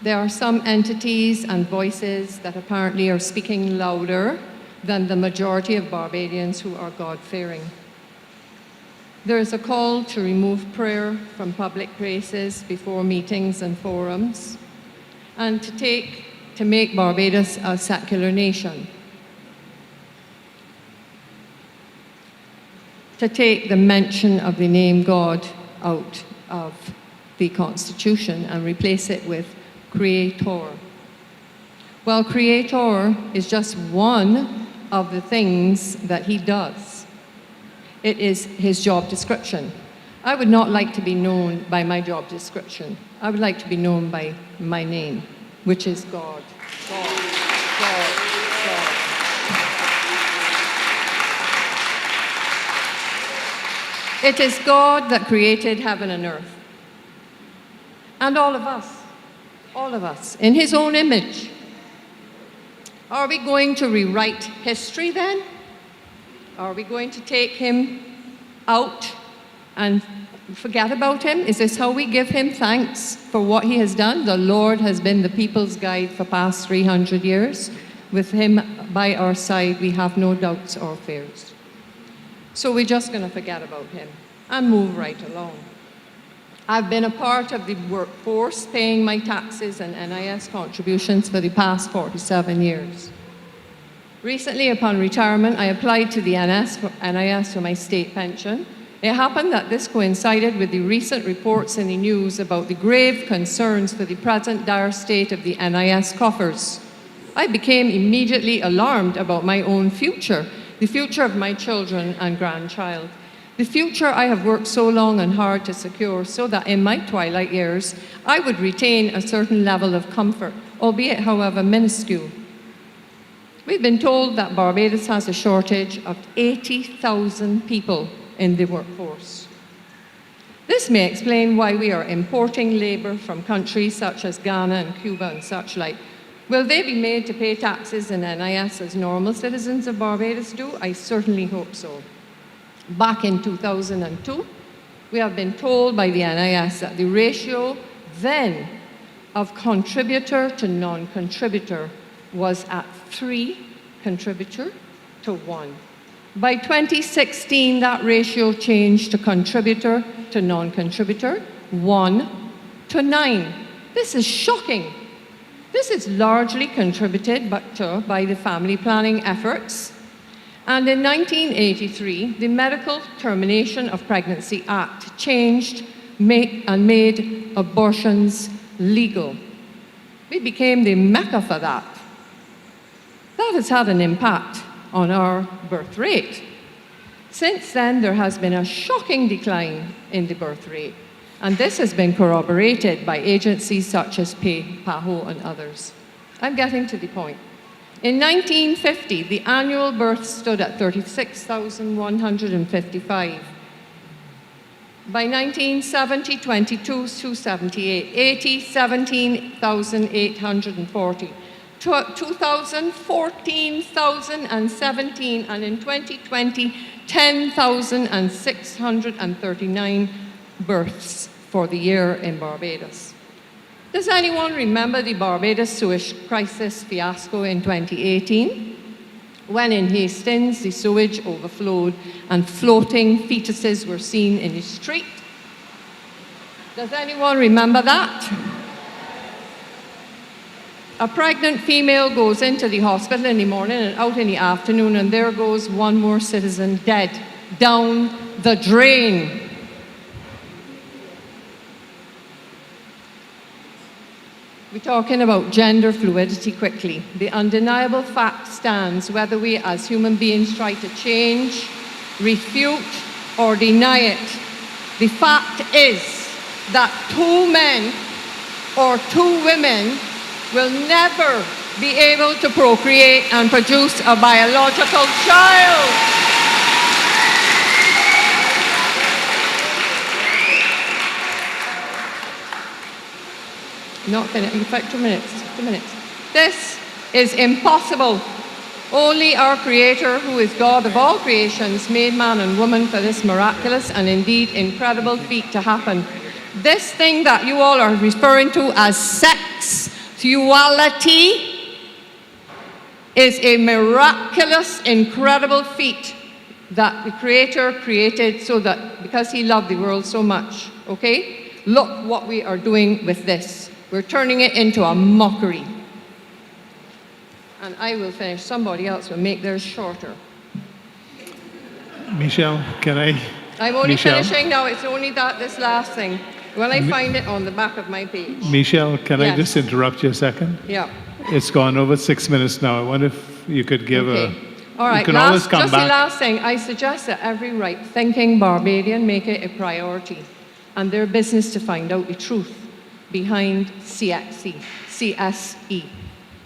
Speaker 10: There are some entities and voices that apparently are speaking louder than the majority of Barbadians who are God-fearing. There is a call to remove prayer from public places before meetings and forums, and to make Barbados a secular nation. To take the mention of the name God out of the Constitution and replace it with Creator. Well, Creator is just one of the things that he does. It is his job description. I would not like to be known by my job description. I would like to be known by my name, which is God. God, God, God. It is God that created heaven and earth. And all of us, in his own image. Are we going to rewrite history then? Are we going to take him out and forget about him? Is this how we give him thanks for what he has done? The Lord has been the people's guide for past 300 years. With him by our side, we have no doubts or fears. So we're just going to forget about him and move right along. I've been a part of the workforce, paying my taxes and NIS contributions for the past 47 years. Recently, upon retirement, I applied to the NIS for my state pension. It happened that this coincided with the recent reports in the news about the grave concerns for the present dire state of the NIS coffers. I became immediately alarmed about my own future, the future of my children and grandchild, the future I have worked so long and hard to secure so that in my twilight years, I would retain a certain level of comfort, albeit, however, minuscule. We've been told that Barbados has a shortage of 80,000 people in the workforce. This may explain why we are importing labor from countries such as Ghana and Cuba and such like. Will they be made to pay taxes and NIS as normal citizens of Barbados do? I certainly hope so. Back in 2002, we have been told by the NIS that the ratio then of contributor to non-contributor was at 3 contributor to 1. By 2016, that ratio changed to contributor to non-contributor, 1 to 9. This is shocking. This is largely contributed by the family planning efforts. And in 1983, the Medical Termination of Pregnancy Act changed and made abortions legal. We became the mecca for that. That has had an impact on our birth rate. Since then, there has been a shocking decline in the birth rate, and this has been corroborated by agencies such as PAHO and others. I'm getting to the point. In 1950, the annual births stood at 36,155. By 1970, 22,278, 80, 17,840. 2000, 14,017, and in 2020, 10,639 births for the year in Barbados. Does anyone remember the Barbados Suez Crisis fiasco in 2018? when in Hastings the sewage overflowed and floating fetuses were seen in the street. Does anyone remember that? A pregnant female goes into the hospital in the morning and out in the afternoon, and there goes one more citizen dead down the drain. We're talking about gender fluidity quickly. The undeniable fact stands, whether we as human beings try to change, refute, or deny it. The fact is that 2 men or 2 women will never be able to procreate and produce a biological child. Not finished. In fact, 2 minutes. 2 minutes. This is impossible. Only our Creator, who is God of all creations, made man and woman for this miraculous and indeed incredible feat to happen. This thing that you all are referring to as sexuality is a miraculous, incredible feat that the Creator created so that, because He loved the world so much, okay? Look what we are doing with this. We're turning it into a mockery. And I will finish. Somebody else will make theirs shorter.
Speaker 3: Michelle, can I?
Speaker 10: I'm only
Speaker 3: Michelle?
Speaker 10: finishing now. It's only this last thing. When I find it on the back of my page.
Speaker 3: Michelle, can I
Speaker 10: Yes.
Speaker 3: just interrupt you a second?
Speaker 10: Yeah.
Speaker 3: It's gone over 6 minutes now. I wonder if you could give
Speaker 10: Okay.
Speaker 3: a...
Speaker 10: All right,
Speaker 3: You can always come
Speaker 10: just
Speaker 3: back.
Speaker 10: the last thing. I suggest that every right-thinking Barbadian make it a priority and their business to find out the truth behind CSE,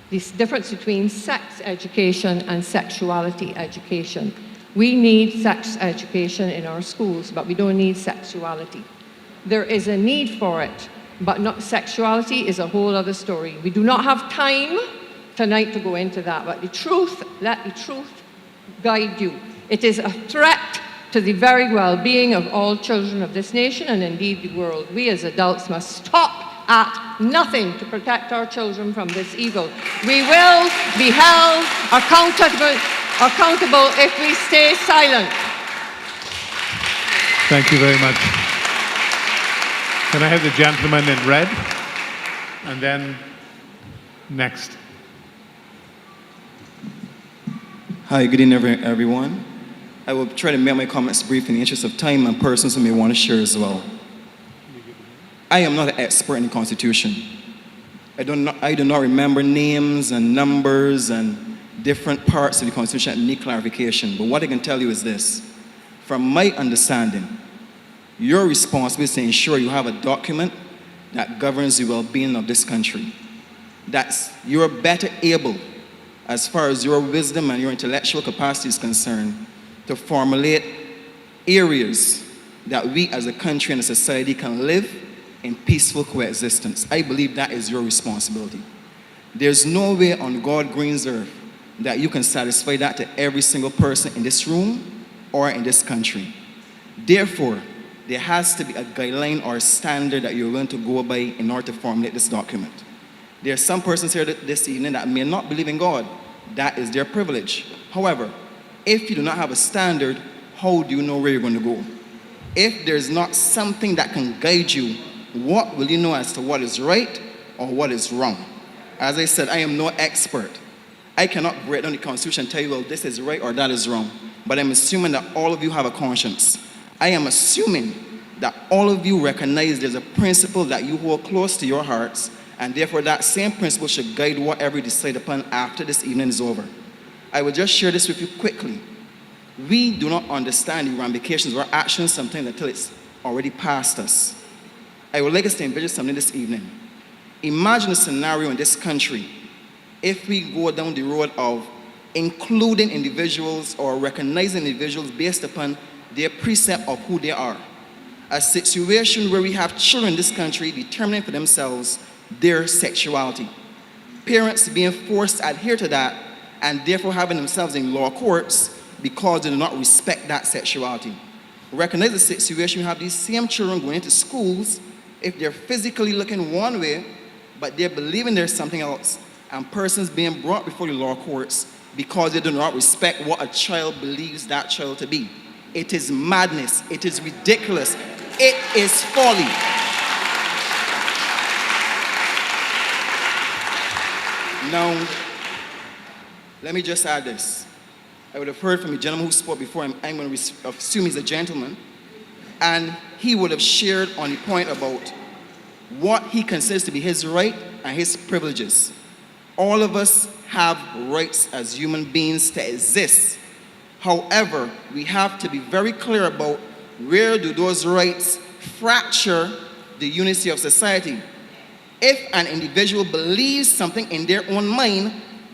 Speaker 10: this difference between sex education and sexuality education. We need sex education in our schools, but we don't need sexuality. There is a need for it, but not sexuality is a whole other story. We do not have time tonight to go into that, but the truth, let the truth guide you. It is a threat to the very well-being of all children of this nation and indeed the world. We as adults must stop at nothing to protect our children from this evil. We will be held accountable if we stay silent.
Speaker 3: Thank you very much. Can I have the gentleman in red? And then next.
Speaker 11: Hi, good evening, everyone. I will try to make my comments brief in the interest of time and persons who may want to share as well. I am not an expert in the Constitution. I do not remember names and numbers and different parts of the Constitution that need clarification. But what I can tell you is this. From my understanding, your responsibility is to ensure you have a document that governs the well-being of this country. That you're better able, as far as your wisdom and your intellectual capacity is concerned, to formulate areas that we as a country and a society can live in peaceful coexistence. I believe that is your responsibility. There's no way on God's green earth that you can satisfy that to every single person in this room or in this country. Therefore, there has to be a guideline or a standard that you're willing to go by in order to formulate this document. There are some persons here this evening that may not believe in God. That is their privilege. However, if you do not have a standard, how do you know where you're going to go? If there's not something that can guide you, what will you know as to what is right or what is wrong? As I said, I am no expert. I cannot break down the Constitution and tell you, well, this is right or that is wrong. But I'm assuming that all of you have a conscience. I am assuming that all of you recognize there's a principle that you hold close to your hearts, and therefore that same principle should guide whatever you decide upon after this evening is over. I will just share this with you quickly. We do not understand the ramifications of our actions sometimes until it's already past us. I would like us to envision something this evening. Imagine a scenario in this country if we go down the road of including individuals or recognizing individuals based upon their precept of who they are. A situation where we have children in this country determining for themselves their sexuality. Parents being forced to adhere to that and therefore having themselves in law courts because they do not respect that sexuality. Recognize the situation, you have these same children going into schools if they're physically looking one way, but they're believing there's something else, and persons being brought before the law courts because they do not respect what a child believes that child to be. It is madness. It is ridiculous. It is folly. Now, let me just add this. I would have heard from the gentleman who spoke before him. I'm going to assume he's a gentleman. And he would have shared on the point about what he considers to be his right and his privileges. All of us have rights as human beings to exist. However, we have to be very clear about where do those rights fracture the unity of society. If an individual believes something in their own mind,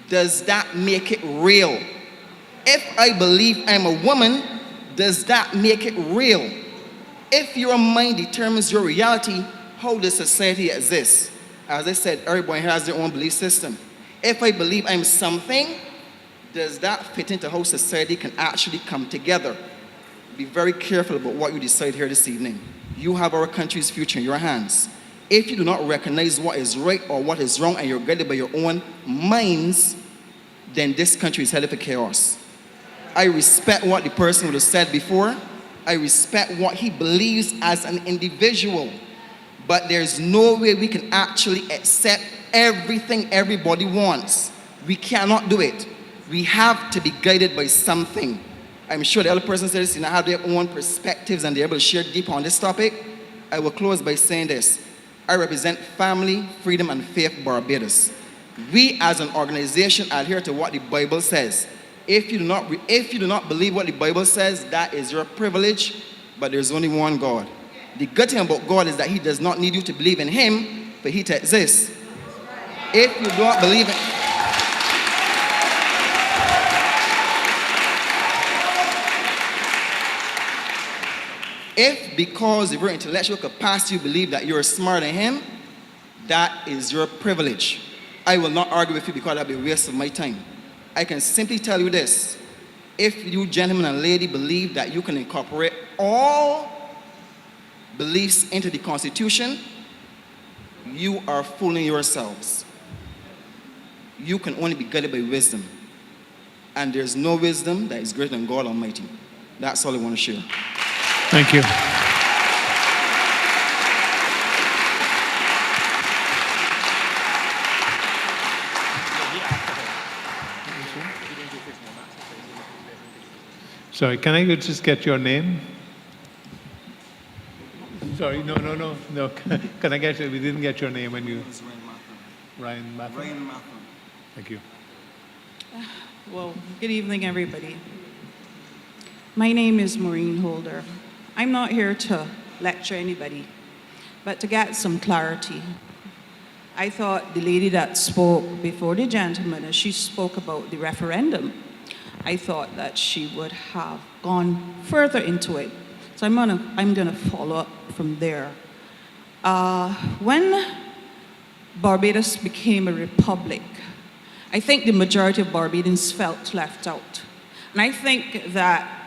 Speaker 11: does that make it real? If I believe I'm a woman, does that make it real? If your mind determines your reality, how does society exist? As I said, everybody has their own belief system. If I believe I'm something, does that fit into how society can actually come together? Be very careful about what you decide here this evening. You have our country's future in your hands. If you do not recognize what is right or what is wrong and you're guided by your own minds, then this country is headed for chaos. I respect what the person would have said before. I respect what he believes as an individual. But there's no way we can actually accept everything everybody wants. We cannot do it. We have to be guided by something. I'm sure the other person said this, have their own perspectives and they're able to share deeper on this topic. I will close by saying this. I represent Family, Freedom, and Faith Barbados. We as an organization adhere to what the Bible says. If you do not believe what the Bible says, that is your privilege, but there's only one God. The good thing about God is that he does not need you to believe in him for he to exist. If you do not believe in If because of your intellectual capacity you believe that you're smarter than him, that is your privilege. I will not argue with you because that would be a waste of my time. I can simply tell you this. If you gentlemen and lady believe that you can incorporate all beliefs into the Constitution, you are fooling yourselves. You can only be guided by wisdom. And there's no wisdom that is greater than God Almighty. That's all I want to share.
Speaker 3: Thank you. Sorry, can I just get your name? Sorry, no. Can I get you? We didn't get your name when you. Ryan Matham. Ryan Matham. Thank you.
Speaker 12: Well, good evening, everybody. My name is Maureen Holder. I'm not here to lecture anybody, but to get some clarity. I thought the lady that spoke before the gentleman, as she spoke about the referendum, I thought that she would have gone further into it. So I'm gonna follow up from there. When Barbados became a republic, I think the majority of Barbadians felt left out. And I think that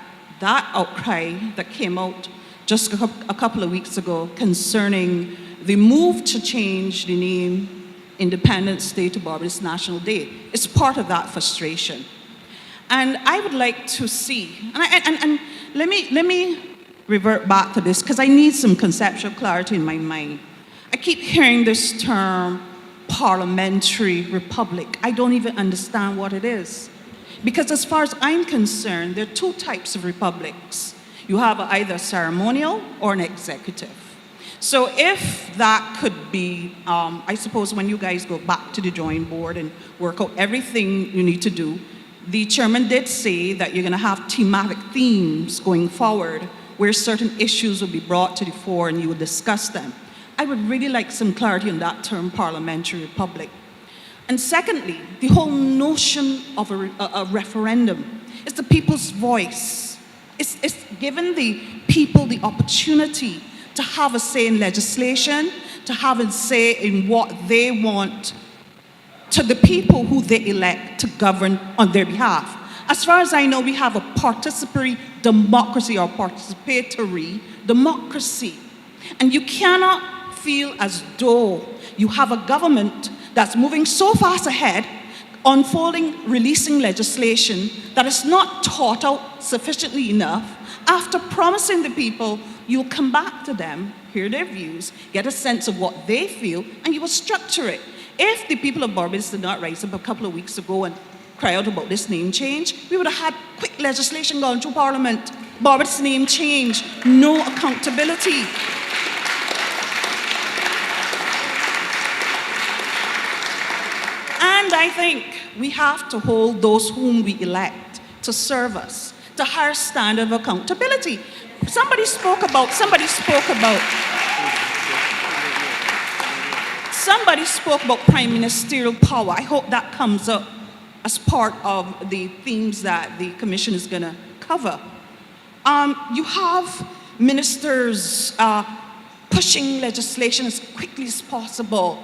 Speaker 12: outcry that came out just a couple of weeks ago concerning the move to change the name Independence Day to Barbados National Day is part of that frustration. And I would like to see, and let me revert back to this because I need some conceptual clarity in my mind. I keep hearing this term, parliamentary republic. I don't even understand what it is. Because as far as I'm concerned, there are two types of republics. You have either ceremonial or an executive. So if that could be, I suppose when you guys go back to the drawing board and work out everything you need to do, the chairman did say that you're going to have thematic themes going forward where certain issues will be brought to the fore and you will discuss them. I would really like some clarity on that term, parliamentary republic. And secondly, the whole notion of a referendum is the people's voice. It's giving the people the opportunity to have a say in legislation, to have a say in what they want to the people who they elect to govern on their behalf. As far as I know, we have a participatory democracy or participatory democracy. And you cannot feel as though you have a government that's moving so fast ahead unfolding, releasing legislation that is not thought out sufficiently enough, after promising the people you'll come back to them, hear their views, get a sense of what they feel, and you will structure it. If the people of Barbados did not rise up a couple of weeks ago and cry out about this name change, we would have had quick legislation gone through Parliament. Barbados name change, no accountability. And I think we have to hold those whom we elect to serve us to a higher standard of accountability. Somebody spoke about prime ministerial power. I hope that comes up as part of the themes that the commission is going to cover. You have ministers pushing legislation as quickly as possible.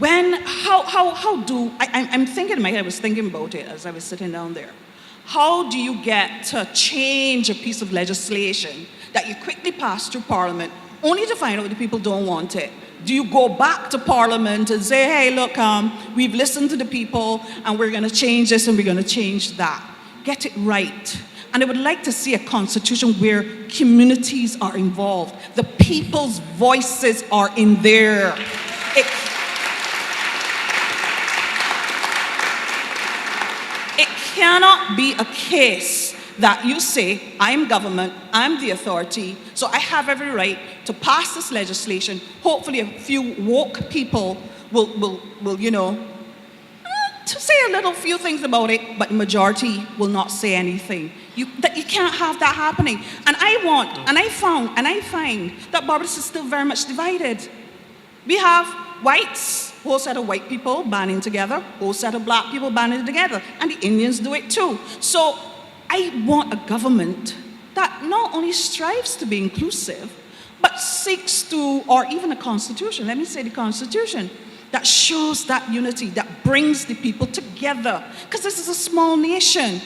Speaker 12: I'm thinking in my head, I was thinking about it as I was sitting down there. How do you get to change a piece of legislation that you quickly pass through Parliament only to find out the people don't want it? Do you go back to Parliament and say, hey, look, we've listened to the people and we're going to change this and we're going to change that? Get it right. And I would like to see a constitution where communities are involved. The people's voices are in there. It cannot be a case that you say, I'm government, I'm the authority, so I have every right to pass this legislation. Hopefully a few woke people will to say a little few things about it, but the majority will not say anything. You can't have that happening. And I find that Barbados is still very much divided. We have whites, whole set of white people banding together, whole set of black people banding together, and the Indians do it too. So I want a government that not only strives to be inclusive, but seeks to, or even a constitution, let me say the constitution, that shows that unity, that brings the people together, because this is a small nation.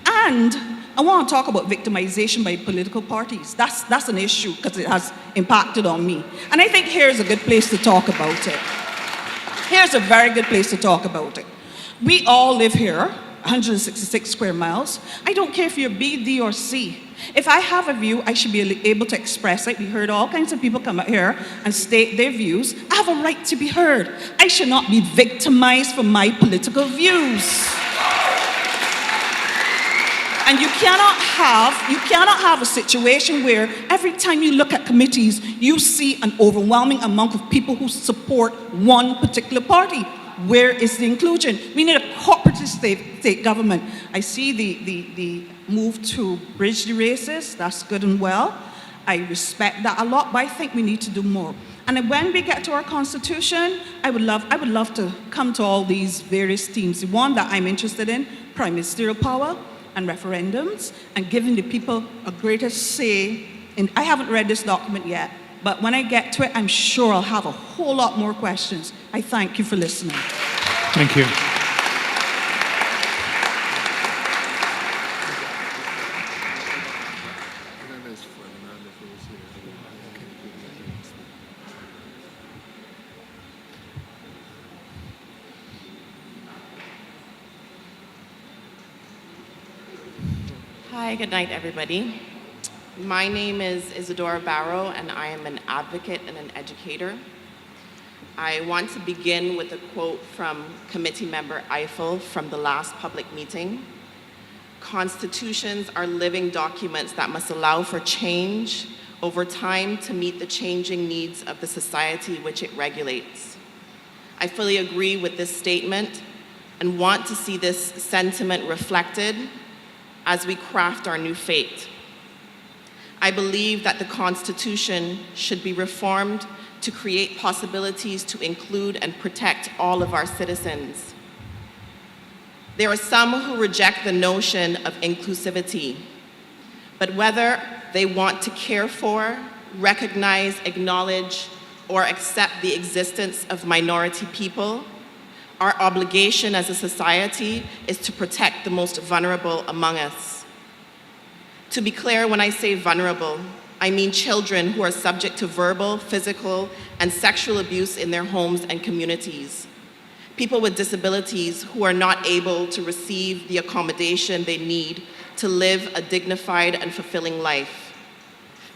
Speaker 12: And I want to talk about victimization by political parties. That's an issue, because it has impacted on me. And I think here's a good place to talk about it. Here's a very good place to talk about it. We all live here, 166 square miles. I don't care if you're B, D, or C. If I have a view, I should be able to express it. We heard all kinds of people come out here and state their views. I have a right to be heard. I should not be victimized for my political views. And you cannot have a situation where every time you look at committees, you see an overwhelming amount of people who support one particular party. Where is the inclusion? We need a cooperative state government. I see the move to bridge the races. That's good and well. I respect that a lot, but I think we need to do more. And when we get to our constitution, I would love to come to all these various themes. The one that I'm interested in, prime ministerial power and referendums, and giving the people a greater say. I haven't read this document yet, but when I get to it, I'm sure I'll have a whole lot more questions. I thank you for listening.
Speaker 3: Thank you.
Speaker 13: Hi, good night, everybody. My name is Isadora Barrow, and I am an advocate and an educator. I want to begin with a quote from committee member Eiffel from the last public meeting. Constitutions are living documents that must allow for change over time to meet the changing needs of the society which it regulates. I fully agree with this statement and want to see this sentiment reflected as we craft our new fate. I believe that the Constitution should be reformed to create possibilities to include and protect all of our citizens. There are some who reject the notion of inclusivity, but whether they want to care for, recognize, acknowledge, or accept the existence of minority people, our obligation as a society is to protect the most vulnerable among us. To be clear, when I say vulnerable, I mean children who are subject to verbal, physical, and sexual abuse in their homes and communities. people with disabilities who are not able to receive the accommodation they need to live a dignified and fulfilling life,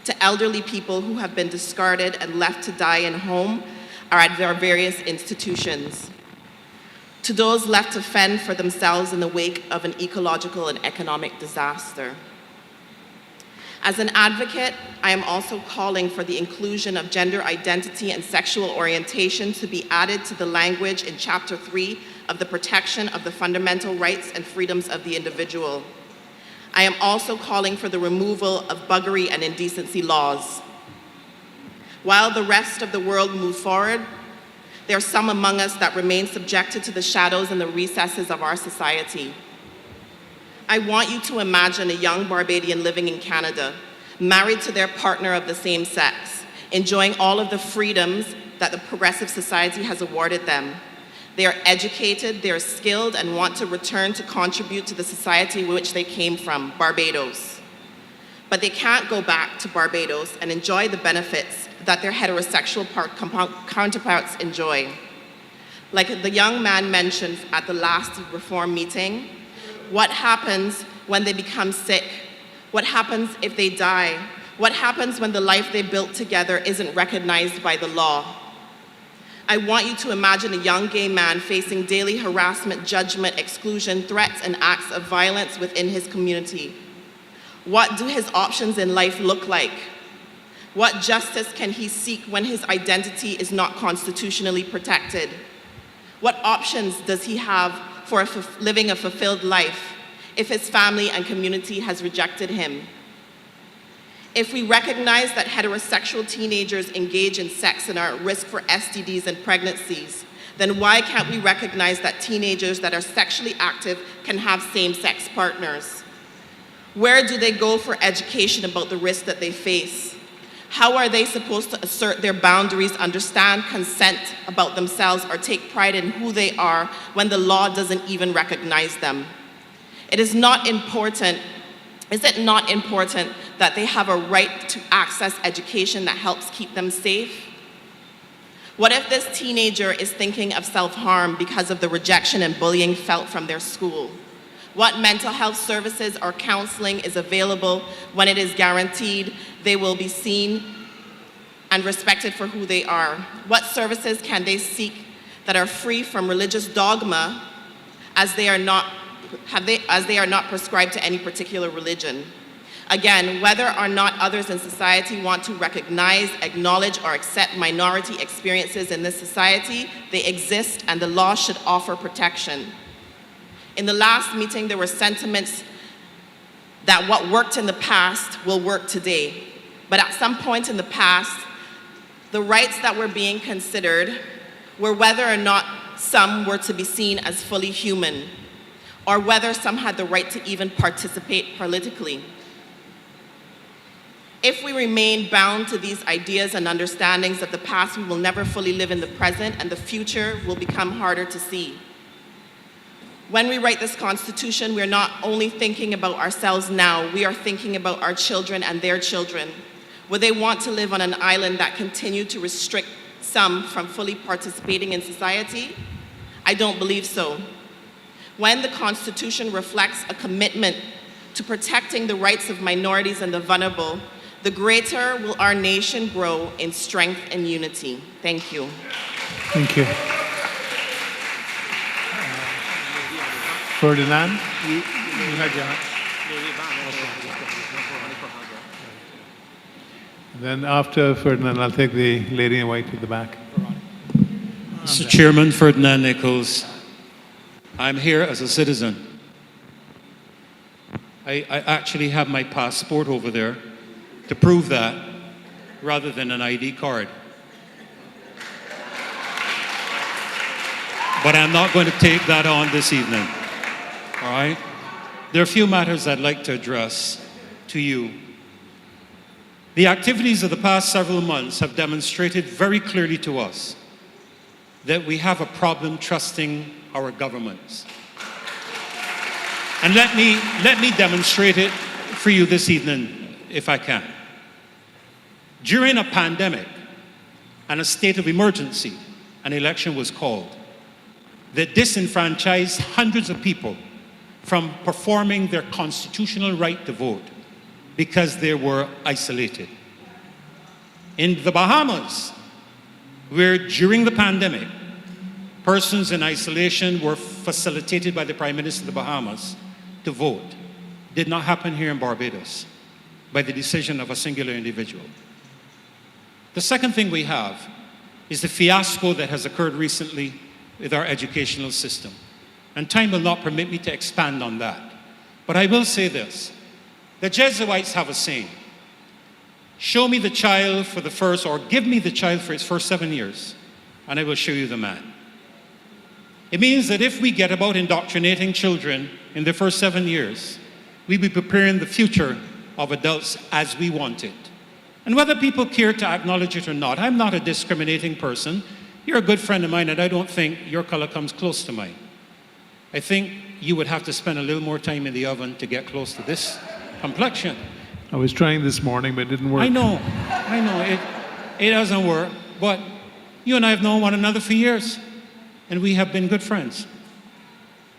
Speaker 13: to elderly people who have been discarded and left to die in home or at their various institutions, to those left to fend for themselves in the wake of an ecological and economic disaster. As an advocate, I am also calling for the inclusion of gender identity and sexual orientation to be added to the language in Chapter 3 of the Protection of the Fundamental Rights and Freedoms of the Individual. I am also calling for the removal of buggery and indecency laws. While the rest of the world moves forward, there are some among us that remain subjected to the shadows and the recesses of our society. I want you to imagine a young Barbadian living in Canada, married to their partner of the same sex, enjoying all of the freedoms that the progressive society has awarded them. They are educated, they are skilled, and want to return to contribute to the society which they came from, Barbados. But they can't go back to Barbados and enjoy the benefits that their heterosexual counterparts enjoy. Like the young man mentioned at the last reform meeting, what happens when they become sick? What happens if they die? What happens when the life they built together isn't recognized by the law? I want you to imagine a young gay man facing daily harassment, judgment, exclusion, threats, and acts of violence within his community. What do his options in life look like? What justice can he seek when his identity is not constitutionally protected? What options does he have for living a fulfilled life if his family and community has rejected him? If we recognize that heterosexual teenagers engage in sex and are at risk for STDs and pregnancies, then why can't we recognize that teenagers that are sexually active can have same-sex partners? Where do they go for education about the risks that they face? How are they supposed to assert their boundaries, understand consent about themselves, or take pride in who they are when the law doesn't even recognize them? Is it not important that they have a right to access education that helps keep them safe? What if this teenager is thinking of self-harm because of the rejection and bullying felt from their school? What mental health services or counseling is available when it is guaranteed they will be seen and respected for who they are? What services can they seek that are free from religious dogma as they are not prescribed to any particular religion? Again, whether or not others in society want to recognize, acknowledge, or accept minority experiences in this society, they exist and the law should offer protection. In the last meeting, there were sentiments that what worked in the past will work today. But at some point in the past, the rights that were being considered were whether or not some were to be seen as fully human, or whether some had the right to even participate politically. If we remain bound to these ideas and understandings of the past, we will never fully live in the present, and the future will become harder to see. When we write this Constitution, we're not only thinking about ourselves now, we are thinking about our children and their children. Will they want to live on an island that continues to restrict some from fully participating in society? I don't believe so. When the Constitution reflects a commitment to protecting the rights of minorities and the vulnerable, the greater will our nation grow in strength and unity. Thank you.
Speaker 3: Thank you. Ferdinand, you had your hand. Then after Ferdinand, I'll take the lady in white at the back.
Speaker 14: Mr. Chairman, Ferdinand Nichols. I'm here as a citizen. I actually have my passport over there to prove that, rather than an ID card. But I'm not going to take that on this evening. All right? There are a few matters I'd like to address to you. The activities of the past several months have demonstrated very clearly to us that we have a problem trusting our governments. And let me demonstrate it for you this evening, if I can. During a pandemic and a state of emergency, an election was called. that disenfranchised hundreds of people from performing their constitutional right to vote because they were isolated. In the Bahamas, where during the pandemic, persons in isolation were facilitated by the Prime Minister of the Bahamas to vote, did not happen here in Barbados by the decision of a singular individual. The second thing we have is the fiasco that has occurred recently with our educational system. And time will not permit me to expand on that. But I will say this. The Jesuits have a saying, show me the child for the first, or give me the child for its first 7 years, and I will show you the man. It means that if we get about indoctrinating children in their first 7 years, we'll be preparing the future of adults as we want it. And whether people care to acknowledge it or not, I'm not a discriminating person. You're a good friend of mine, and I don't think your color comes close to mine. I think you would have to spend a little more time in the oven to get close to this complexion.
Speaker 3: I was trying this morning, but it didn't work.
Speaker 14: I know, it doesn't work, but you and I have known one another for years, and we have been good friends.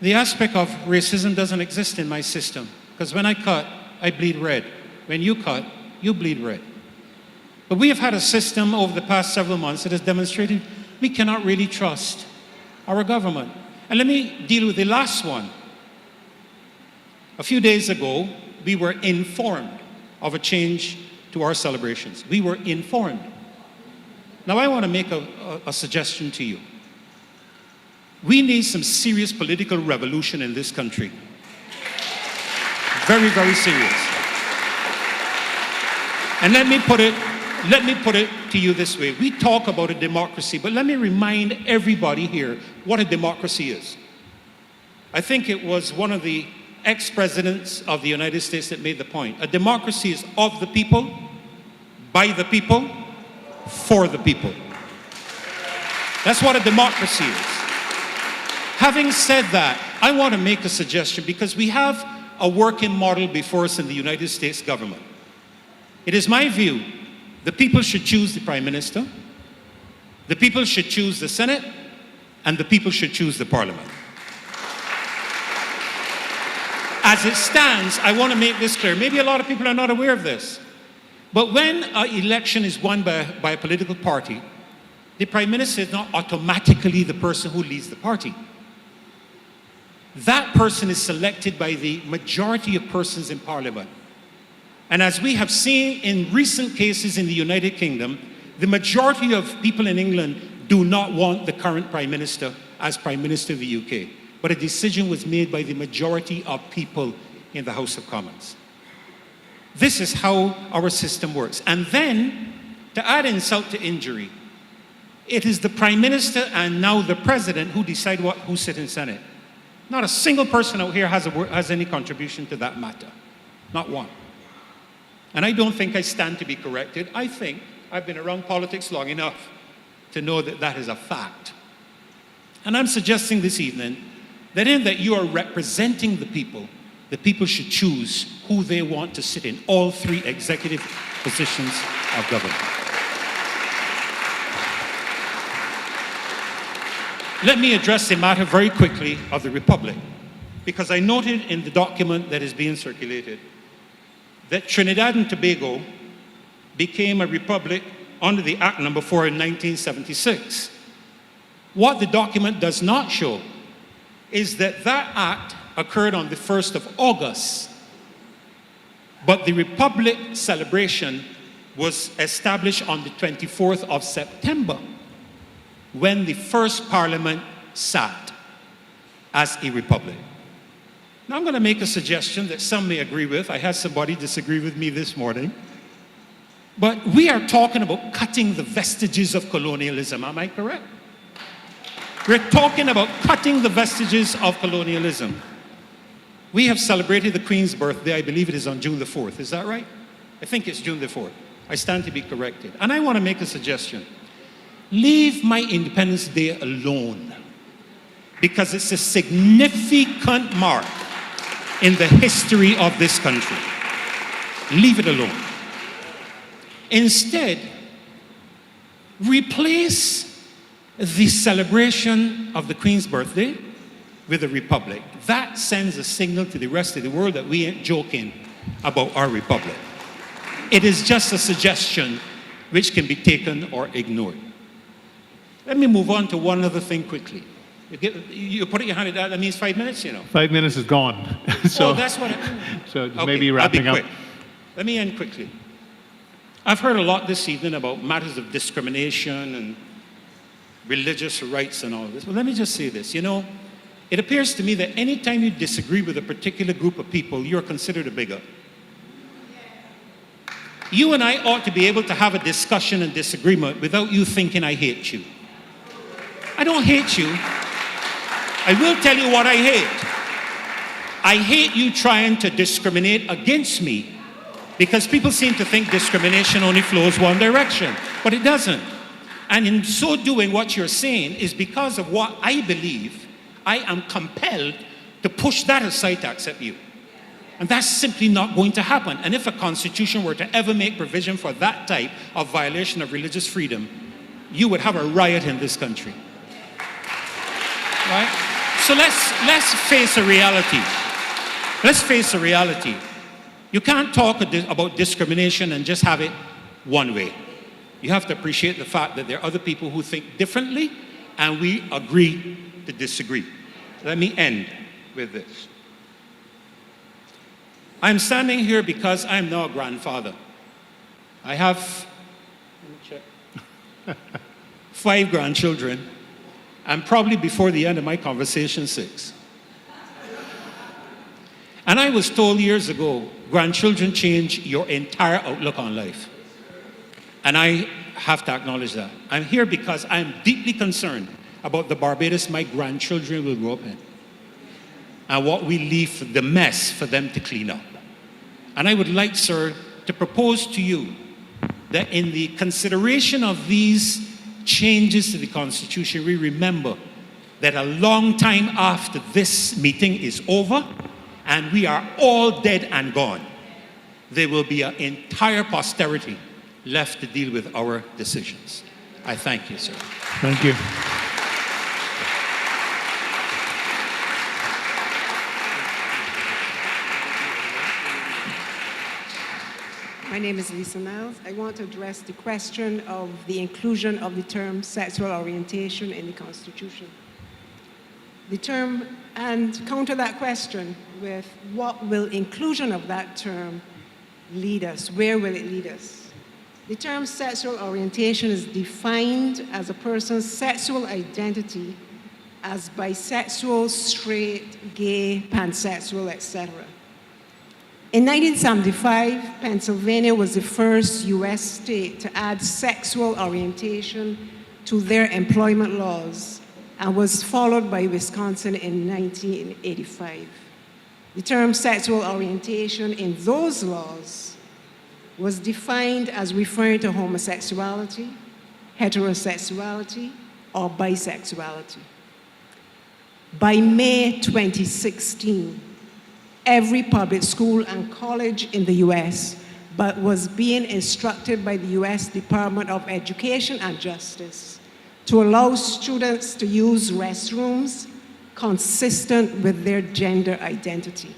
Speaker 14: The aspect of racism doesn't exist in my system, because when I cut, I bleed red. When you cut, you bleed red. But we have had a system over the past several months that has demonstrated we cannot really trust our government. And let me deal with the last one. A few days ago, we were informed of a change to our celebrations. We were informed. Now I want to make a suggestion to you. We need some serious political revolution in this country. Very, very serious. And let me put it to you this way. We talk about a democracy, but let me remind everybody here what a democracy is. I think it was one of the ex-presidents of the United States that made the point. A democracy is of the people, by the people, for the people. That's what a democracy is. Having said that, I want to make a suggestion because we have a working model before us in the United States government. It is my view the people should choose the Prime Minister, the people should choose the Senate, and the people should choose the Parliament. As it stands, I want to make this clear. Maybe a lot of people are not aware of this. But when an election is won by a political party, the Prime Minister is not automatically the person who leads the party. That person is selected by the majority of persons in Parliament. And as we have seen in recent cases in the United Kingdom, the majority of people in England do not want the current Prime Minister as Prime Minister of the UK. But a decision was made by the majority of people in the House of Commons. This is how our system works. And then, to add insult to injury, it is the Prime Minister and now the President who decide who sit in Senate. Not a single person out here has any contribution to that matter. Not one. And I don't think I stand to be corrected. I think I've been around politics long enough to know that that is a fact. And I'm suggesting this evening that in that you are representing the people should choose who they want to sit in all three executive positions of government. Let me address the matter very quickly of the Republic, because I noted in the document that is being circulated that Trinidad and Tobago became a republic under the Act No. 4 in 1976. What the document does not show is that that act occurred on the 1st of August, but the Republic celebration was established on the 24th of September, when the first Parliament sat as a republic. Now I'm going to make a suggestion that some may agree with. I had somebody disagree with me this morning. But we are talking about cutting the vestiges of colonialism. Am I correct? We're talking about cutting the vestiges of colonialism. We have celebrated the Queen's birthday. I believe it is on June the 4th. Is that right? I think it's June the 4th. I stand to be corrected. And I want to make a suggestion. Leave my Independence Day alone, because it's a significant mark in the history of this country. Leave it alone. Instead, replace the celebration of the Queen's birthday with the Republic. That sends a signal to the rest of the world that we ain't joking about our Republic. It is just a suggestion which can be taken or ignored. Let me move on to one other thing quickly. You put your hand out, that means 5 minutes, you know.
Speaker 3: 5 minutes is gone. So,
Speaker 14: oh, that's what
Speaker 3: so
Speaker 14: okay,
Speaker 3: maybe wrapping
Speaker 14: I'll be
Speaker 3: up.
Speaker 14: quick. Let me end quickly. I've heard a lot this evening about matters of discrimination and religious rights and all this. Well, let me just say this. You know, it appears to me that anytime you disagree with a particular group of people, you're considered a bigot. You and I ought to be able to have a discussion and disagreement without you thinking I hate you. I don't hate you. I will tell you what I hate. I hate you trying to discriminate against me because people seem to think discrimination only flows one direction, but it doesn't. And in so doing, what you're saying is because of what I believe, I am compelled to push that aside to accept you. And that's simply not going to happen. And if a constitution were to ever make provision for that type of violation of religious freedom, you would have a riot in this country. Right? So let's face a reality. Let's face a reality. You can't talk about discrimination and just have it one way. You have to appreciate the fact that there are other people who think differently, and we agree to disagree. Let me end with this. I'm standing here because I'm now a grandfather. I have 5 grandchildren, and probably before the end of my conversation, 6. And I was told years ago, grandchildren change your entire outlook on life. And I have to acknowledge that. I'm here because I'm deeply concerned about the Barbados my grandchildren will grow up in and what we leave the mess for them to clean up. And I would like, sir, to propose to you that in the consideration of these changes to the Constitution, we remember that a long time after this meeting is over and we are all dead and gone, there will be an entire posterity left to deal with our decisions. I thank you, sir.
Speaker 3: Thank you.
Speaker 15: My name is Lisa Niles. I want to address the question of the inclusion of the term sexual orientation in the Constitution. The term, and counter that question with what will inclusion of that term lead us? Where will it lead us? The term sexual orientation is defined as a person's sexual identity as bisexual, straight, gay, pansexual, etc. In 1975, Pennsylvania was the first U.S. state to add sexual orientation to their employment laws and was followed by Wisconsin in 1985. The term sexual orientation in those laws was defined as referring to homosexuality, heterosexuality, or bisexuality. By May 2016, every public school and college in the U.S. but was being instructed by the U.S. Department of Education and Justice to allow students to use restrooms consistent with their gender identity.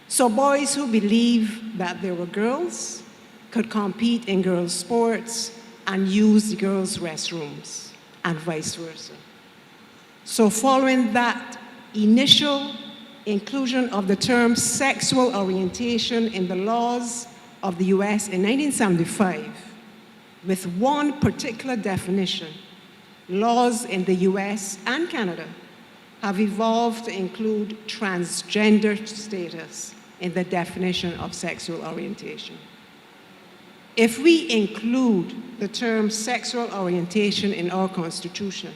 Speaker 15: So boys who believe that they were girls could compete in girls' sports and use the girls' restrooms, and vice versa. So following that initial inclusion of the term sexual orientation in the laws of the US in 1975, with one particular definition, laws in the US and Canada have evolved to include transgender status in the definition of sexual orientation. If we include the term sexual orientation in our Constitution,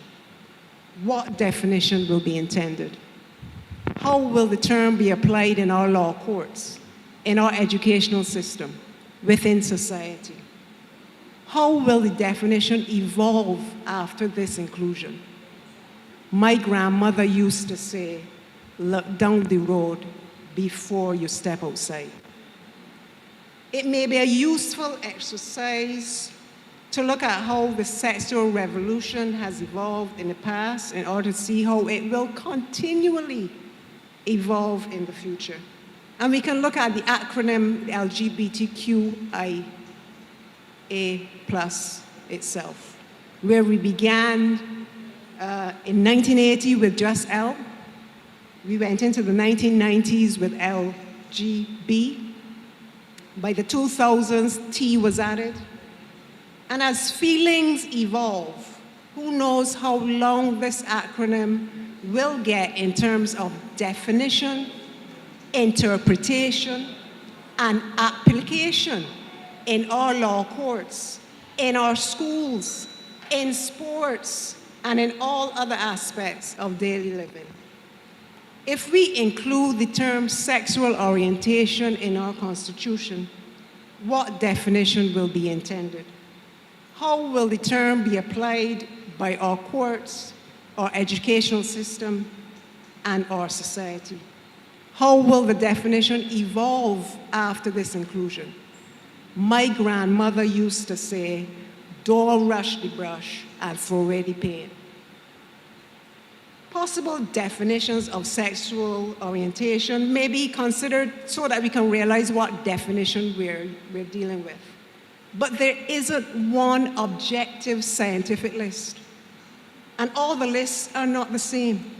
Speaker 15: what definition will be intended? How will the term be applied in our law courts, in our educational system, within society? How will the definition evolve after this inclusion? My grandmother used to say, look down the road before you step outside. It may be a useful exercise to look at how the sexual revolution has evolved in the past in order to see how it will continually evolve in the future. And we can look at the acronym LGBTQIA+ itself, where we began in 1980 with just L. We went into the 1990s with LGB. By the 2000s, T was added. And as feelings evolve, who knows how long this acronym will get in terms of definition, interpretation, and application in our law courts, in our schools, in sports, and in all other aspects of daily living. If we include the term sexual orientation in our Constitution, what definition will be intended? How will the term be applied by our courts, our educational system, and our society? How will the definition evolve after this inclusion? My grandmother used to say, "Don't rush the brush and throw away the paint." Possible definitions of sexual orientation may be considered so that we can realize what definition we're dealing with. But there isn't one objective scientific list. And all the lists are not the same.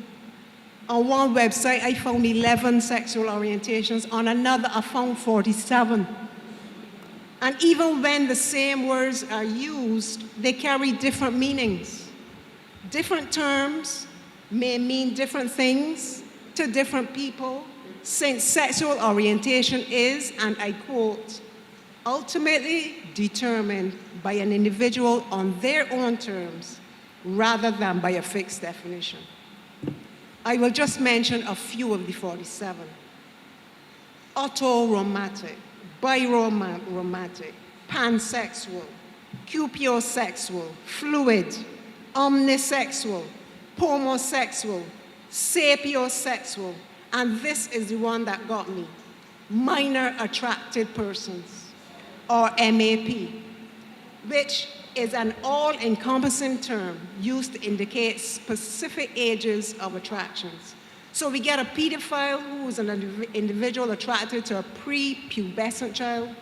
Speaker 15: On one website, I found 11 sexual orientations. On another, I found 47. And even when the same words are used, they carry different meanings. Different terms may mean different things to different people, since sexual orientation is, and I quote, ultimately determined by an individual on their own terms rather than by a fixed definition. I will just mention a few of the 47. Autoromantic, biromantic, pansexual, cupiosexual, fluid, omnisexual, homosexual, sapiosexual, and this is the one that got me, minor attracted persons, or MAP, which is an all-encompassing term used to indicate specific ages of attractions. So we get a pedophile who is an individual attracted to a pre-pubescent child,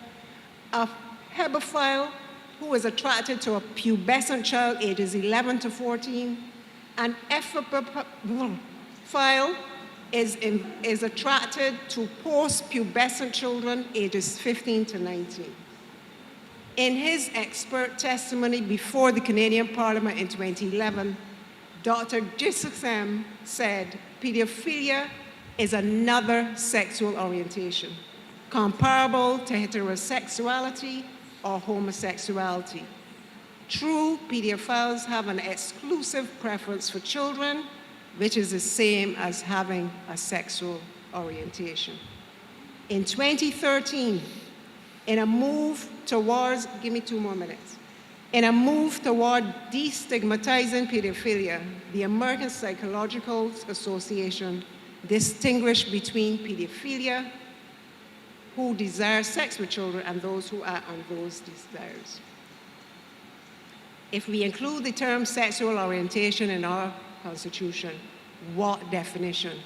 Speaker 15: a hebephile who is attracted to a pubescent child ages 11 to 14, an epiphephile is attracted to post-pubescent children ages 15 to 19. In his expert testimony before the Canadian Parliament in 2011, Dr. Jisukhem said pedophilia is another sexual orientation, comparable to heterosexuality or homosexuality. True pedophiles have an exclusive preference for children, which is the same as having a sexual orientation. In 2013, in a move towards, give me 2 more minutes, in a move toward destigmatizing pedophilia, the American Psychological Association distinguished between pedophilia, who desire sex with children, and those who act on those desires. If we include the term sexual orientation in our Constitution, what definition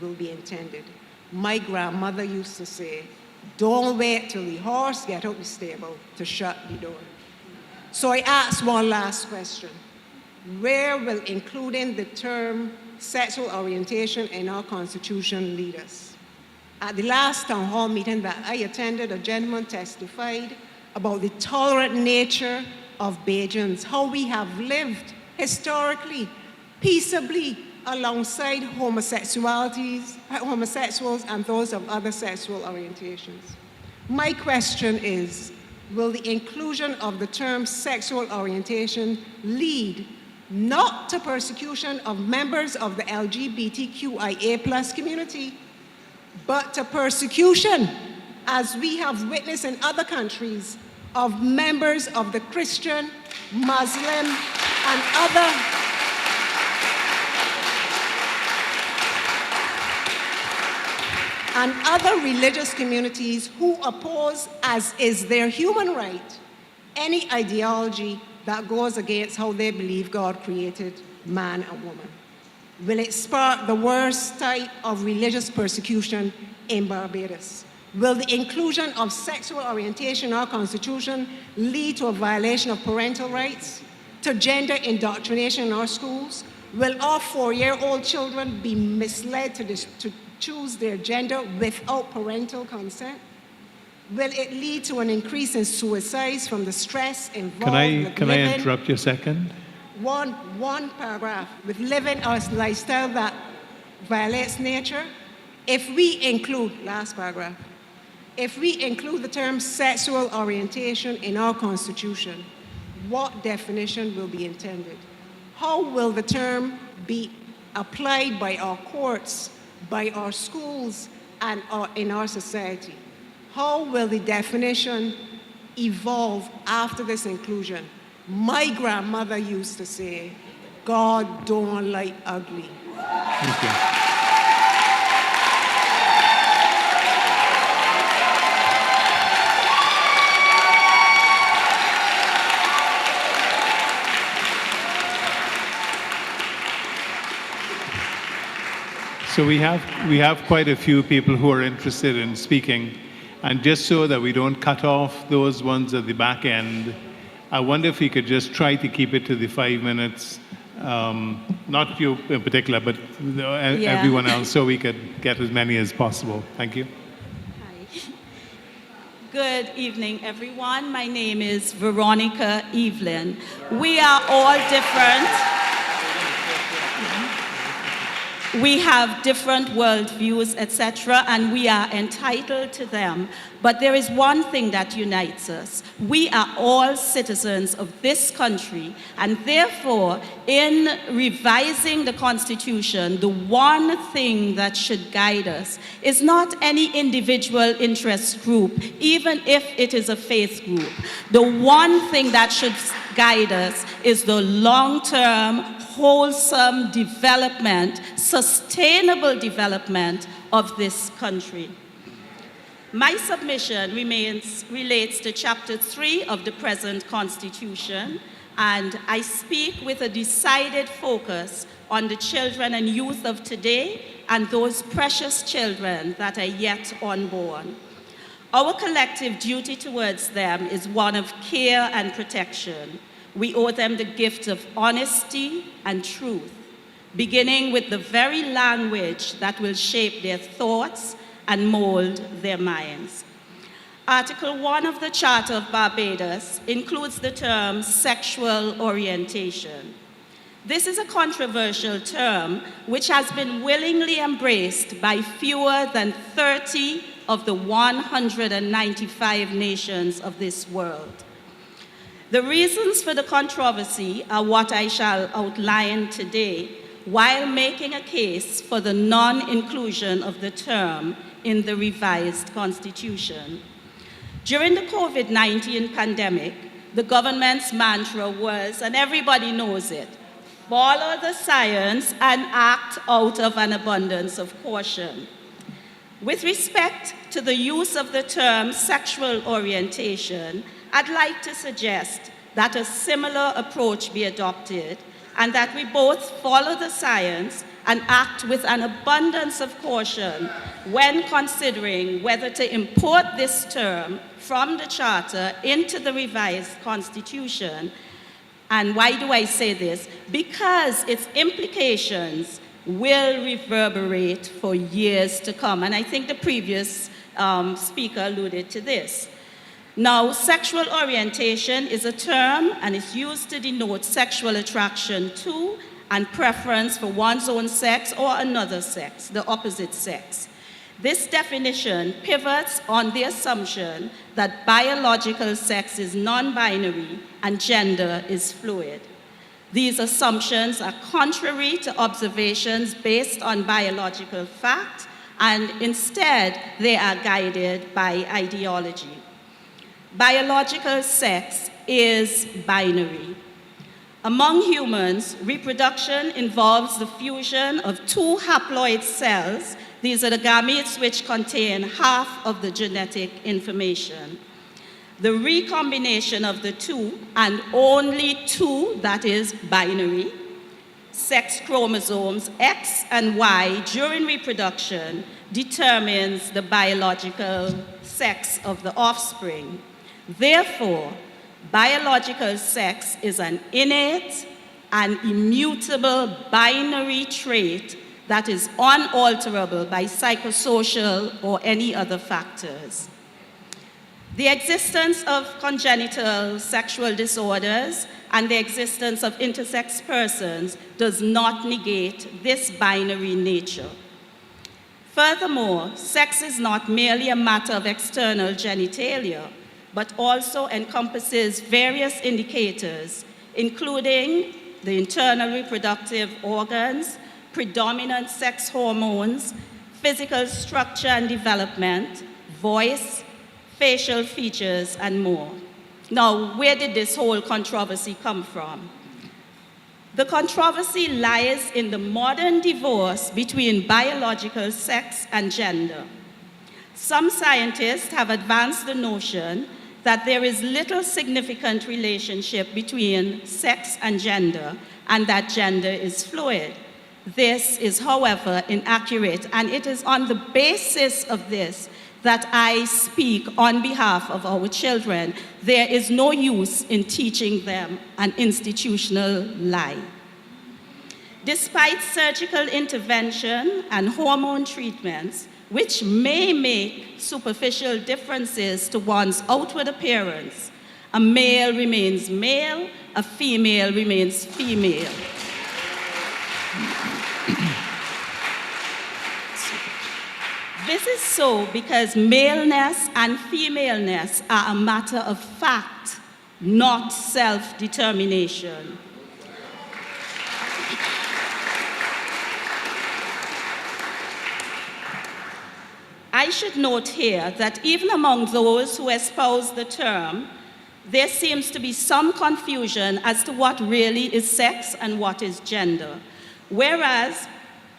Speaker 15: will be intended? My grandmother used to say, "Don't wait till the horse gets out the stable to shut the door." So I ask one last question. Where will including the term sexual orientation in our Constitution lead us? At the last town hall meeting that I attended, a gentleman testified about the tolerant nature of Bajans, how we have lived historically, peaceably alongside homosexuals and those of other sexual orientations. My question is, will the inclusion of the term sexual orientation lead not to persecution of members of the LGBTQIA+ community, but to persecution, as we have witnessed in other countries, of members of the Christian, Muslim, and other religious communities who oppose, as is their human right, any ideology that goes against how they believe God created man and woman? Will it spark the worst type of religious persecution in Barbados? Will the inclusion of sexual orientation in our Constitution lead to a violation of parental rights, to gender indoctrination in our schools? Will our 4-year-old children be misled to choose their gender without parental consent? Will it lead to an increase in suicides from the stress involved with
Speaker 3: Can I
Speaker 15: living?
Speaker 3: interrupt you a second?
Speaker 15: One paragraph, with living a lifestyle that violates nature. If we include, last paragraph, if we include the term sexual orientation in our Constitution, what definition will be intended? How will the term be applied by our courts, by our schools, and in our society? How will the definition evolve after this inclusion? My grandmother used to say, God don't like ugly.
Speaker 3: Thank you. So we have quite a few people who are interested in speaking, and just so that we don't cut off those ones at the back end, I wonder if we could just try to keep it to the 5 minutes, not you in particular, but everyone else, so we could get as many as possible. Thank you.
Speaker 16: Hi. Good evening, everyone. My name is Veronica Evelyn. We are all different. We have different worldviews, etc., and we are entitled to them. But there is one thing that unites us. We are all citizens of this country, and therefore, in revising the Constitution, the one thing that should guide us is not any individual interest group, even if it is a faith group. The one thing that should guide us is the long-term, wholesome development, sustainable development of this country. My submission relates to Chapter 3 of the present Constitution, and I speak with a decided focus on the children and youth of today and those precious children that are yet unborn. Our collective duty towards them is one of care and protection. We owe them the gift of honesty and truth, beginning with the very language that will shape their thoughts and mold their minds. Article 1 of the Charter of Barbados includes the term sexual orientation. This is a controversial term which has been willingly embraced by fewer than 30 of the 195 nations of this world. The reasons for the controversy are what I shall outline today, while making a case for the non-inclusion of the term in the revised Constitution. During the COVID-19 pandemic, the government's mantra was, and everybody knows it, follow the science and act out of an abundance of caution. With respect to the use of the term sexual orientation, I'd like to suggest that a similar approach be adopted and that we both follow the science and act with an abundance of caution when considering whether to import this term from the Charter into the revised Constitution. And why do I say this? Because its implications will reverberate for years to come. And I think the previous speaker alluded to this. Now, sexual orientation is a term and is used to denote sexual attraction to and preference for one's own sex or another sex, the opposite sex. This definition pivots on the assumption that biological sex is non-binary and gender is fluid. These assumptions are contrary to observations based on biological fact, and instead they are guided by ideology. Biological sex is binary. Among humans, reproduction involves the fusion of two haploid cells. These are the gametes which contain half of the genetic information. The recombination of the two, and only two, that is binary, sex chromosomes X and Y during reproduction determines the biological sex of the offspring. Therefore, biological sex is an innate and immutable binary trait that is unalterable by psychosocial or any other factors. The existence of congenital sexual disorders and the existence of intersex persons does not negate this binary nature. Furthermore, sex is not merely a matter of external genitalia, but also encompasses various indicators, including the internal reproductive organs, predominant sex hormones, physical structure and development, voice, facial features, and more. Now, where did this whole controversy come from? The controversy lies in the modern divorce between biological sex and gender. Some scientists have advanced the notion that there is little significant relationship between sex and gender, and that gender is fluid. This is, however, inaccurate, and it is on the basis of this that I speak on behalf of our children. There is no use in teaching them an institutional lie. Despite surgical intervention and hormone treatments, which may make superficial differences to one's outward appearance, a male remains male, a female remains female. This is so because maleness and femaleness are a matter of fact, not self-determination. I should note here that even among those who espouse the term, there seems to be some confusion as to what really is sex and what is gender. Whereas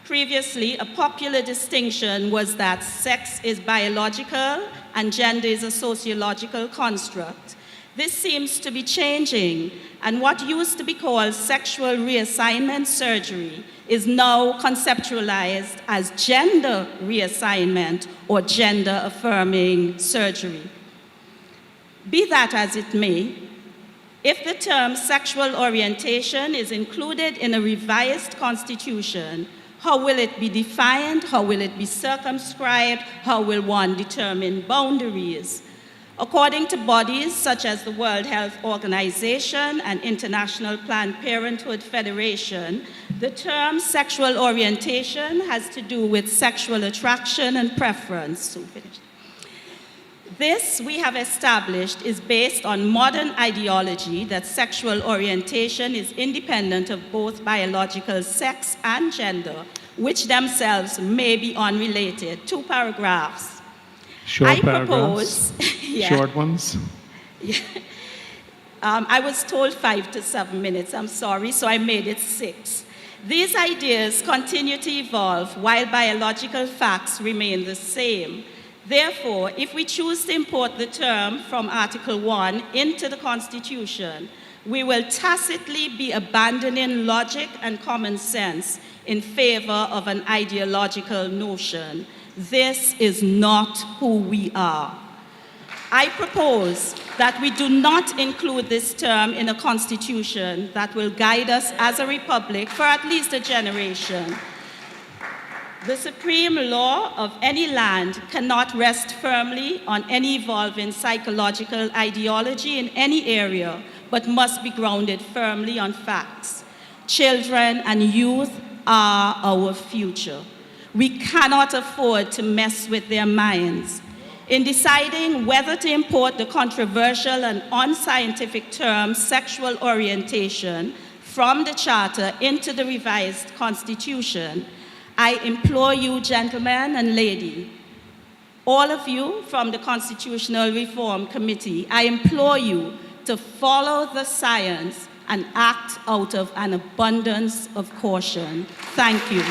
Speaker 16: previously, a popular distinction was that sex is biological and gender is a sociological construct. This seems to be changing, and what used to be called sexual reassignment surgery is now conceptualized as gender reassignment or gender-affirming surgery. Be that as it may, if the term sexual orientation is included in a revised constitution, how will it be defined? How will it be circumscribed? How will one determine boundaries? According to bodies such as the World Health Organization and International Planned Parenthood Federation, the term sexual orientation has to do with sexual attraction and preference. Soon finished. This, we have established, is based on modern ideology that sexual orientation is independent of both biological sex and gender, which themselves may be unrelated. 2 paragraphs.
Speaker 3: Short
Speaker 16: paragraphs.
Speaker 3: Yeah. Short ones.
Speaker 16: Yeah. I was told 5 to 7 minutes, I'm sorry, so I made it 6. These ideas continue to evolve while biological facts remain the same. Therefore, if we choose to import the term from Article 1 into the Constitution, we will tacitly be abandoning logic and common sense in favor of an ideological notion. This is not who we are. I propose that we do not include this term in a constitution that will guide us as a republic for at least a generation. The supreme law of any land cannot rest firmly on any evolving psychological ideology in any area, but must be grounded firmly on facts. Children and youth are our future. We cannot afford to mess with their minds. In deciding whether to import the controversial and unscientific term sexual orientation from the Charter into the revised Constitution, I implore you, gentlemen and lady, all of you from the Constitutional Reform Committee, I implore you to follow the science and act out of an abundance of caution. Thank you.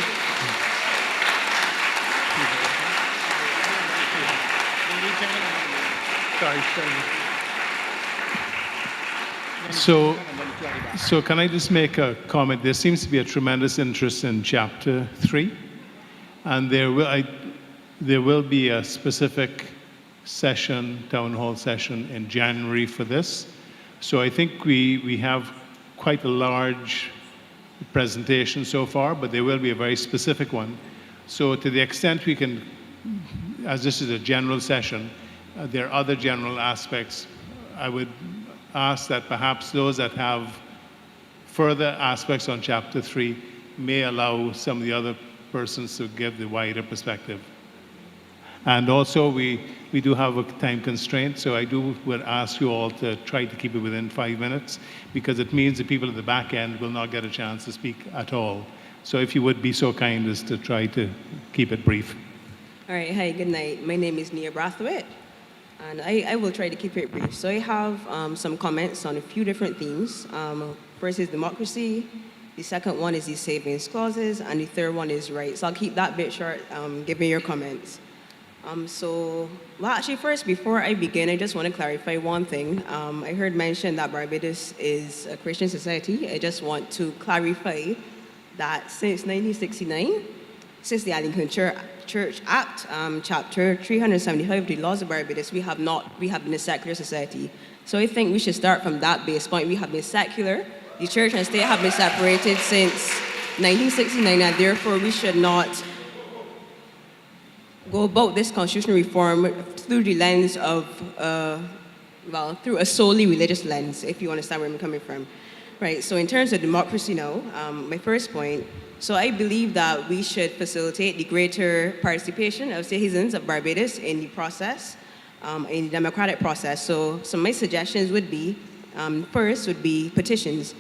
Speaker 3: Sorry. So can I just make a comment? There seems to be a tremendous interest in Chapter 3, and there will be a specific session, town hall session in January for this. So I think we have quite a large presentation so far, but there will be a very specific one. So to the extent we can, as this is a general session, there are other general aspects. I would ask that perhaps those that have further aspects on Chapter 3 may allow some of the other persons to give the wider perspective. And also, we do have a time constraint, so I would ask you all to try to keep it within 5 minutes, because it means the people at the back end will not get a chance to speak at all. So if you would be so kind as to try to keep it brief.
Speaker 17: All right, hi, good night. My name is Nia Brathwaite, and I will try to keep it brief. So I have some comments on a few different themes. First is democracy, the second one is the savings clauses, and the third one is rights. So I'll keep that bit short, give me your comments. Actually first, before I begin, I just want to clarify one thing. I heard mentioned that Barbados is a Christian society. I just want to clarify that since 1969, since the Anglican Church Act, Chapter 375 of the Laws of Barbados, we have been a secular society. So I think we should start from that base point. We have been secular. The church and state have been separated since 1969, and therefore we should not go about this constitutional reform through the lens of, through a solely religious lens, if you understand where I'm coming from. Right, so in terms of democracy now, my first point, so I believe that we should facilitate the greater participation of citizens of Barbados in the process, in the democratic process. So some of my suggestions would be, first would be petitions.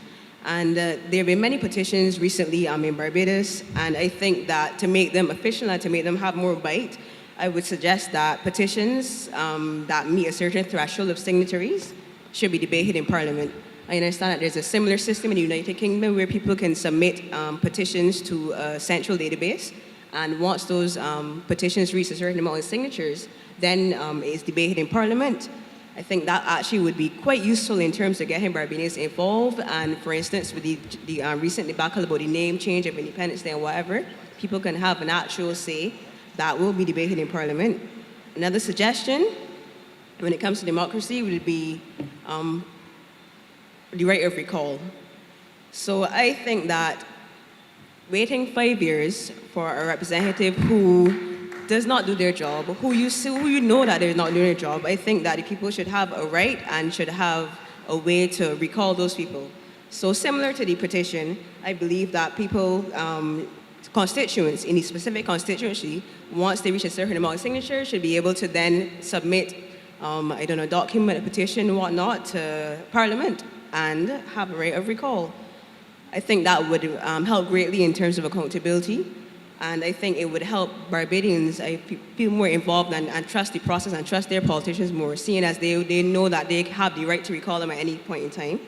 Speaker 17: And there have been many petitions recently in Barbados, and I think that to make them official and to make them have more bite, I would suggest that petitions that meet a certain threshold of signatories should be debated in Parliament. I understand that there's a similar system in the United Kingdom where people can submit petitions to a central database, and once those petitions reach a certain amount of signatures, then it's debated in Parliament. I think that actually would be quite useful in terms of getting Barbadians involved, and for instance, with the recent debacle about the name change of Independence Day and whatever, people can have an actual say that will be debated in Parliament. Another suggestion, when it comes to democracy, would be the right of recall. So I think that waiting 5 years for a representative who does not do their job, who you know that they're not doing their job, I think that the people should have a right and should have a way to recall those people. So similar to the petition, I believe that people, constituents in a specific constituency, once they reach a certain amount of signatures, should be able to then submit, a document, a petition, whatnot, to Parliament and have a right of recall. I think that would help greatly in terms of accountability. And I think it would help Barbadians feel more involved and trust the process and trust their politicians more, seeing as they know that they have the right to recall them at any point in time.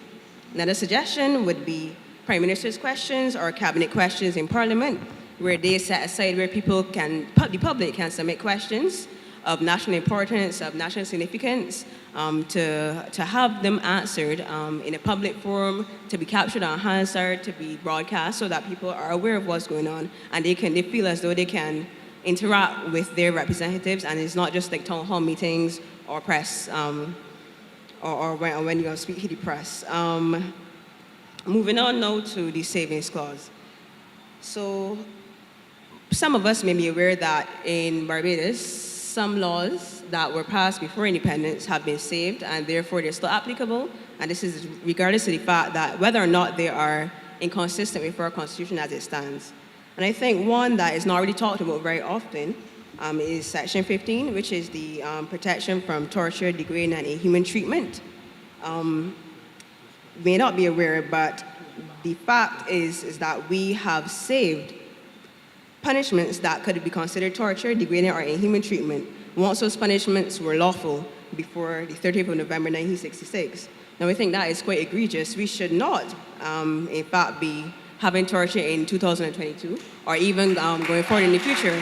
Speaker 17: Another suggestion would be Prime Minister's questions or cabinet questions in Parliament, where they set aside where the public can submit questions of national importance, of national significance, to have them answered in a public forum, to be captured on Hansard, to be broadcast so that people are aware of what's going on, and they feel as though they can interact with their representatives, and it's not just like town hall meetings or press, or when you speak to the press. Moving on now to the savings clause. So some of us may be aware that in Barbados, some laws that were passed before independence have been saved, and therefore they're still applicable. And this is regardless of the fact that whether or not they are inconsistent with our Constitution as it stands. And I think one that is not really talked about very often is Section 15, which is the protection from torture, degrading, and inhuman treatment. May not be aware, but the fact is that we have saved punishments that could be considered torture, degrading, or inhuman treatment once those punishments were lawful before the 30th of November 1966. Now, I think that is quite egregious. We should not, in fact, be having torture in 2022 or even going forward in the future.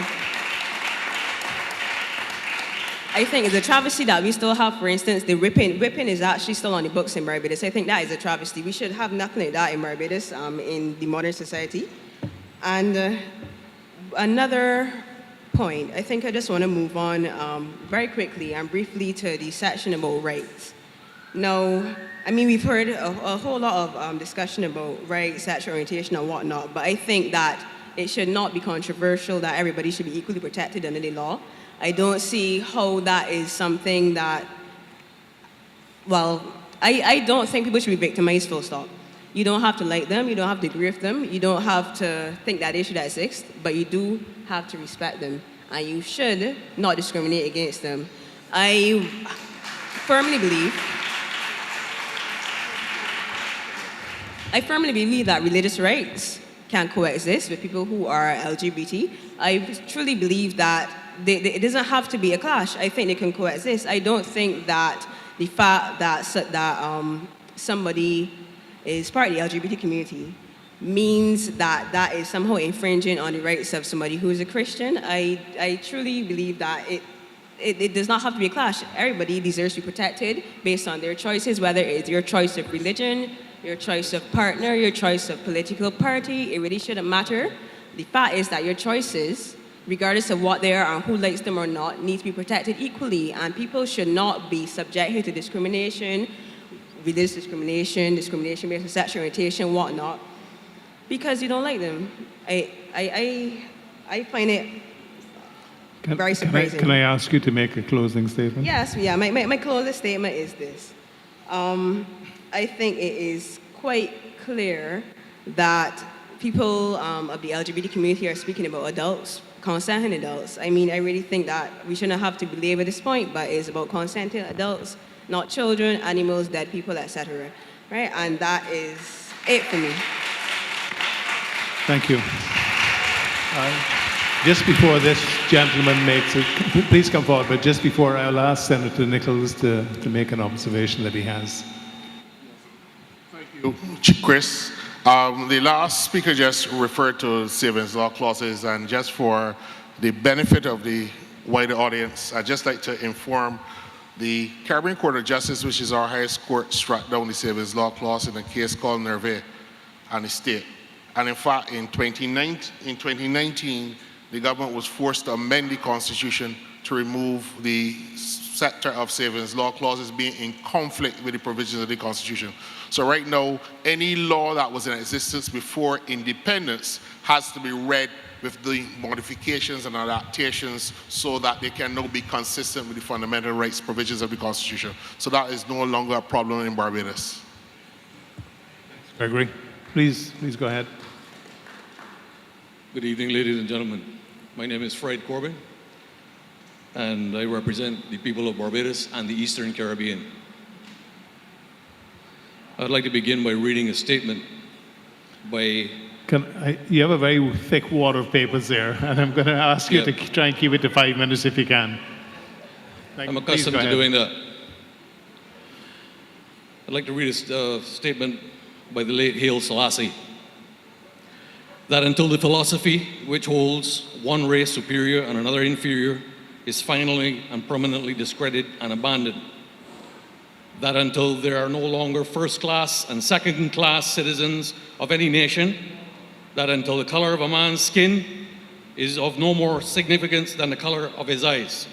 Speaker 17: I think it's a travesty that we still have, for instance, the whipping. Whipping is actually still on the books in Barbados. I think that is a travesty. We should have nothing like that in Barbados in the modern society. And another point, I think I just want to move on very quickly and briefly to the section about rights. Now, I mean, we've heard a whole lot of discussion about rights, sexual orientation, and whatnot, but I think that it should not be controversial that everybody should be equally protected under the law. I don't see how that is something that, well, I don't think people should be victimized, full stop. You don't have to like them, you don't have to agree with them, you don't have to think that they should exist, but you do have to respect them, and you should not discriminate against them. I firmly believe that religious rights can coexist with people who are LGBT. I truly believe that it doesn't have to be a clash. I think they can coexist. I don't think that the fact that somebody is part of the LGBT community means that that is somehow infringing on the rights of somebody who is a Christian. I truly believe that it does not have to be a clash. Everybody deserves to be protected based on their choices, whether it's your choice of religion, your choice of partner, your choice of political party. It really shouldn't matter. The fact is that your choices, regardless of what they are and who likes them or not, need to be protected equally, and people should not be subjected to discrimination, religious discrimination, discrimination based on sexual orientation, whatnot, because you don't like them. I find it very surprising.
Speaker 3: Can I ask you to make a closing statement?
Speaker 17: Yes, yeah, my closing statement is this. I think it is quite clear that people of the LGBT community are speaking about adults, consenting adults. I mean, I really think that we shouldn't have to belabor this point, but it's about consenting adults, not children, animals, dead people, etc. Right? And that is it for me.
Speaker 3: Thank you. Just before this gentleman makes it, please come forward, but just before, I'll ask Senator Nichols to make an observation that he has.
Speaker 1: Chris, the last speaker just referred to savings law clauses, and just for the benefit of the wider audience, I'd just like to inform the Caribbean Court of Justice, which is our highest court, struck down the savings law clause in a case called Nerve and the state. And in fact, in 2019, the government was forced to amend the Constitution to remove the sector of savings law clauses being in conflict with the provisions of the Constitution. So right now, any law that was in existence before independence has to be read with the modifications and adaptations so that they can now be consistent with the fundamental rights provisions of the Constitution. So that is no longer a problem in Barbados.
Speaker 3: Gregory, please go ahead.
Speaker 18: Good evening, ladies and gentlemen. My name is Fred Corbin, and I represent the people of Barbados and the Eastern Caribbean. I'd like to begin by reading a statement by...
Speaker 3: You have a very thick wad of papers there, and I'm going to ask you to try and keep it to 5 minutes if you can.
Speaker 18: I'm accustomed to doing that. I'd like to read a statement by the late Haile Selassie, that until the philosophy which holds one race superior and another inferior is finally and permanently discredited and abandoned, that until there are no longer first-class and second-class citizens of any nation, that until the color of a man's skin is of no more significance than the color of his eyes,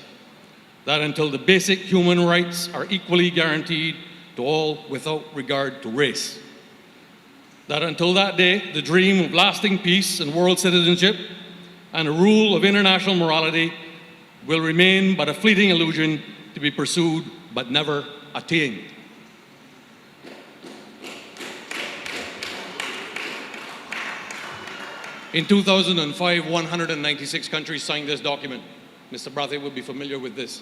Speaker 18: that until the basic human rights are equally guaranteed to all without regard to race, that until that day, the dream of lasting peace and world citizenship and a rule of international morality will remain but a fleeting illusion to be pursued but never attained. In 2005, 196 countries signed this document. Mr. Brathwaite would be familiar with this.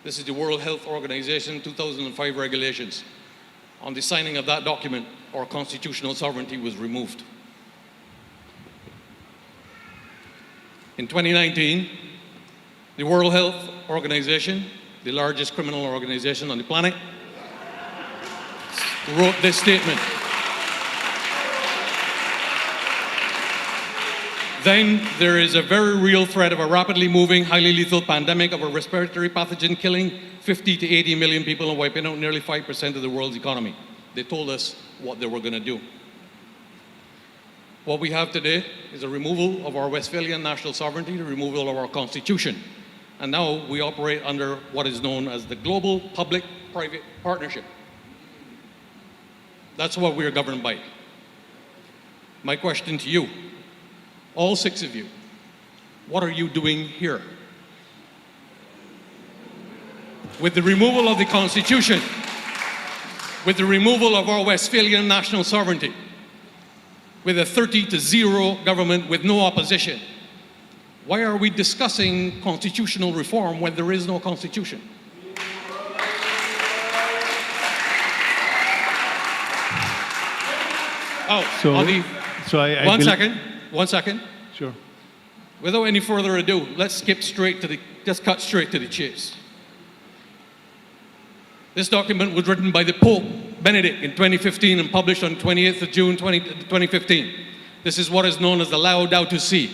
Speaker 18: This is the World Health Organization 2005 regulations. On the signing of that document, our constitutional sovereignty was removed. In 2019, the World Health Organization, the largest criminal organization on the planet, wrote this statement. then there is a very real threat of a rapidly moving, highly lethal pandemic of a respiratory pathogen killing 50 to 80 million people and wiping out nearly 5% of the world's economy. They told us what they were going to do. What we have today is a removal of our Westphalian national sovereignty, the removal of our constitution. And now we operate under what is known as the Global Public-Private Partnership. That's what we are governed by. My question to you, all 6 of you, what are you doing here? With the removal of the Constitution, with the removal of our Westphalian national sovereignty, with a 30-0 government with no opposition, why are we discussing constitutional reform when there is no constitution? One second.
Speaker 3: Sure.
Speaker 18: Without any further ado, let's cut straight to the chase. This document was written by the Pope Benedict in 2015 and published on 28th of June 2015. This is what is known as the Laudato Si.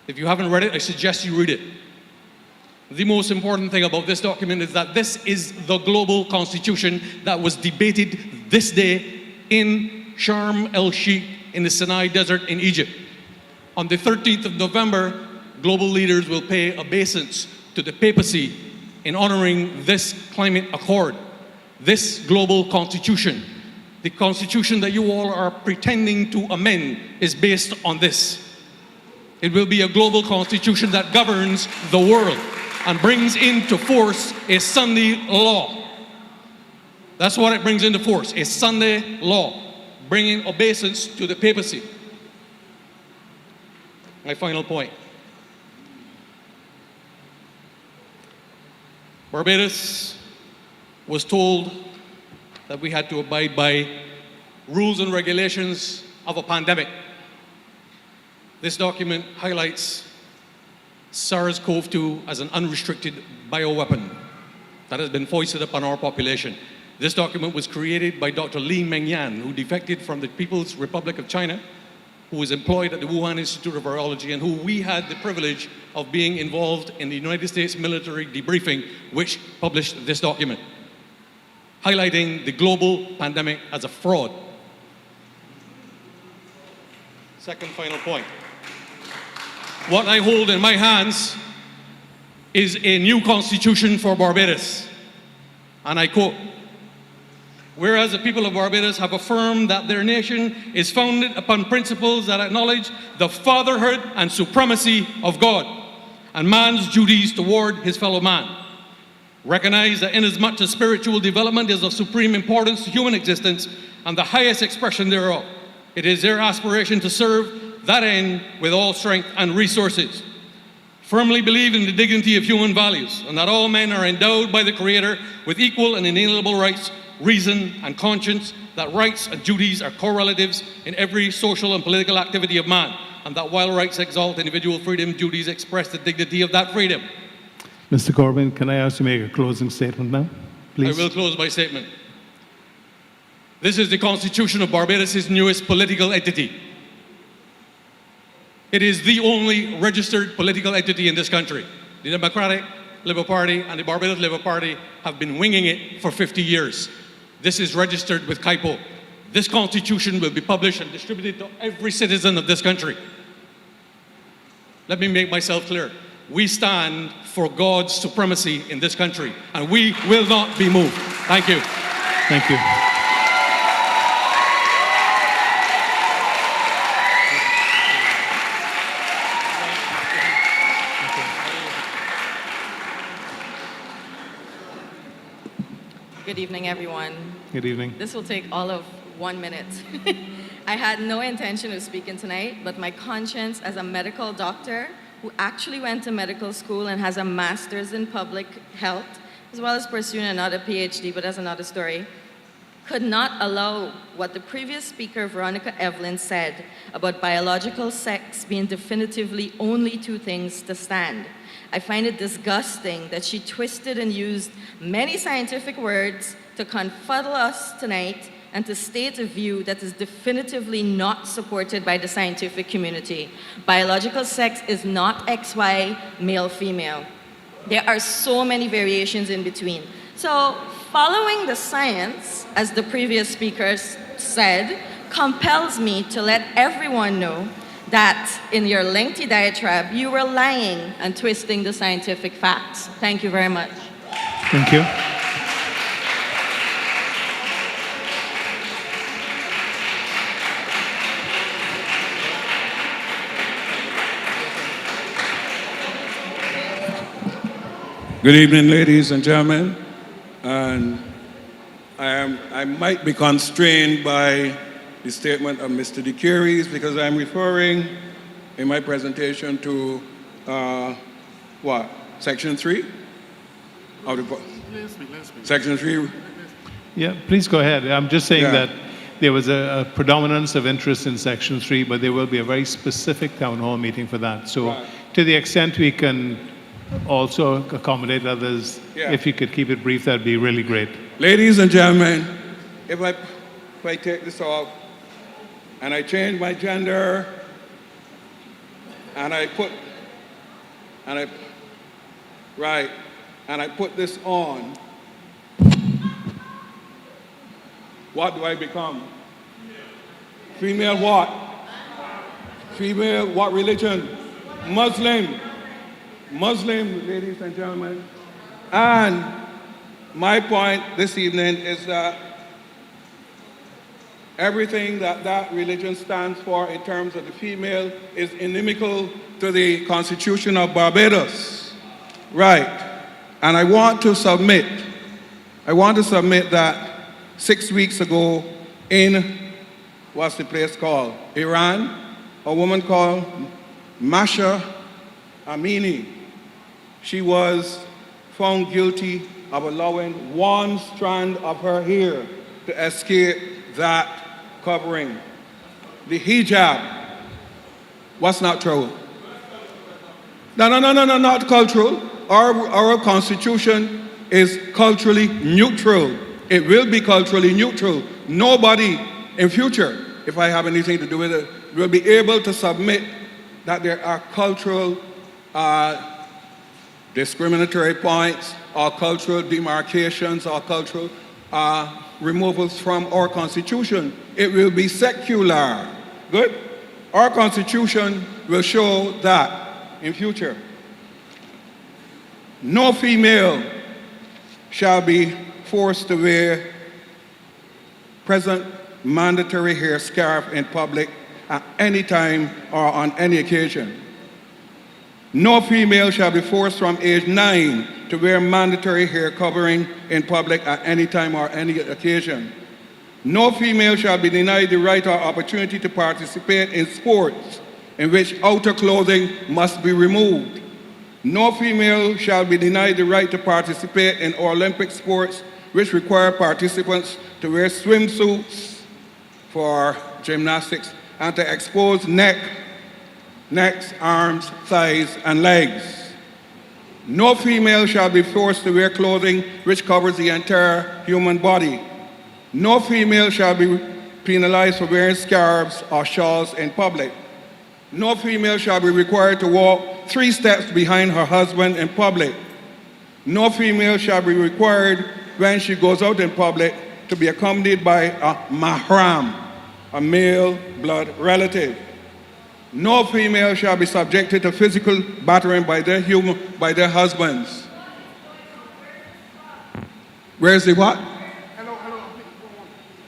Speaker 18: If you haven't read it, I suggest you read it. The most important thing about this document is that this is the global constitution that was debated this day in Sharm el-Sheikh in the Sinai Desert in Egypt. On the 13th of November, global leaders will pay obeisance to the papacy in honoring this climate accord, this global constitution. The constitution that you all are pretending to amend is based on this. It will be a global constitution that governs the world and brings into force a Sunday law. That's what it brings into force, a Sunday law, bringing obeisance to the papacy. My final point. Barbados was told that we had to abide by rules and regulations of a pandemic. This document highlights SARS-CoV-2 as an unrestricted bioweapon that has been foisted upon our population. This document was created by Dr. Li Mengyan, who defected from the People's Republic of China, who was employed at the Wuhan Institute of Virology, and who we had the privilege of being involved in the United States military debriefing, which published this document, highlighting the global pandemic as a fraud. Second final point. What I hold in my hands is a new constitution for Barbados. And I quote, "Whereas the people of Barbados have affirmed that their nation is founded upon principles that acknowledge the fatherhood and supremacy of God and man's duties toward his fellow man. Recognize that inasmuch as spiritual development is of supreme importance to human existence and the highest expression thereof, it is their aspiration to serve that end with all strength and resources. Firmly believe in the dignity of human values and that all men are endowed by the Creator with equal and inalienable rights, reason, and conscience, that rights and duties are correlatives in every social and political activity of man, and that while rights exalt individual freedom, duties express the dignity of that freedom."
Speaker 3: Mr. Corbyn, can I ask you to make a closing statement now, please?
Speaker 18: I will close my statement. This is the Constitution of Barbados' newest political entity. It is the only registered political entity in this country. The Democratic Labour Party and the Barbados Labour Party have been winging it for 50 years. This is registered with CAIPO. This constitution will be published and distributed to every citizen of this country. Let me make myself clear. We stand for God's supremacy in this country, and we will not be moved. Thank you.
Speaker 3: Thank you.
Speaker 19: Good evening, everyone.
Speaker 3: Good evening.
Speaker 19: This will take all of 1 minute. I had no intention of speaking tonight, but my conscience as a medical doctor who actually went to medical school and has a master's in public health, as well as pursuing another PhD, but that's another story, could not allow what the previous speaker, Veronica Evelyn, said about biological sex being definitively only two things to stand. I find it disgusting that she twisted and used many scientific words to confuddle us tonight and to state a view that is definitively not supported by the scientific community. Biological sex is not XY, male, female. There are so many variations in between. So following the science, as the previous speakers said, compels me to let everyone know that in your lengthy diatribe, you were lying and twisting the scientific facts. Thank you very much.
Speaker 3: Thank you.
Speaker 20: Good evening, ladies and gentlemen. And I might be constrained by the statement of Mr. DeCuries because I'm referring in my presentation to what? Section 3? Of the, Section 3?
Speaker 3: Yeah, please go ahead. I'm just saying
Speaker 20: Yeah.
Speaker 3: that there was a predominance of interest in Section 3, but there will be a very specific town hall meeting for that. So
Speaker 20: Right.
Speaker 3: to the extent we can also accommodate others,
Speaker 20: Yeah.
Speaker 3: if you could keep it brief, that'd be really great.
Speaker 20: Ladies and gentlemen, if I take this off and I change my gender and I put this on, what do I become? Female what? Female what religion? Muslim. Muslim, ladies and gentlemen. And my point this evening is that everything that religion stands for in terms of the female is inimical to the Constitution of Barbados. Right. And I want to submit that 6 weeks ago in, what's the place called? Iran, a woman called Masha Amini, she was found guilty of allowing one strand of her hair to escape that covering. The hijab, what's not true? No, not cultural. Our Constitution is culturally neutral. It will be culturally neutral. Nobody in future, if I have anything to do with it, will be able to submit that there are cultural discriminatory points or cultural demarcations or cultural removals from our Constitution. It will be secular. Good? Our Constitution will show that in future. No female shall be forced to wear present mandatory hair scarf in public at any time or on any occasion. No female shall be forced from age 9 to wear mandatory hair covering in public at any time or any occasion. No female shall be denied the right or opportunity to participate in sports in which outer clothing must be removed. No female shall be denied the right to participate in Olympic sports which require participants to wear swimsuits for gymnastics and to expose necks, arms, thighs, and legs. No female shall be forced to wear clothing which covers the entire human body. No female shall be penalized for wearing scarves or shawls in public. No female shall be required to walk 3 steps behind her husband in public. No female shall be required when she goes out in public to be accompanied by a mahram, a male blood relative. No female shall be subjected to physical battering by their husbands. Where's the what?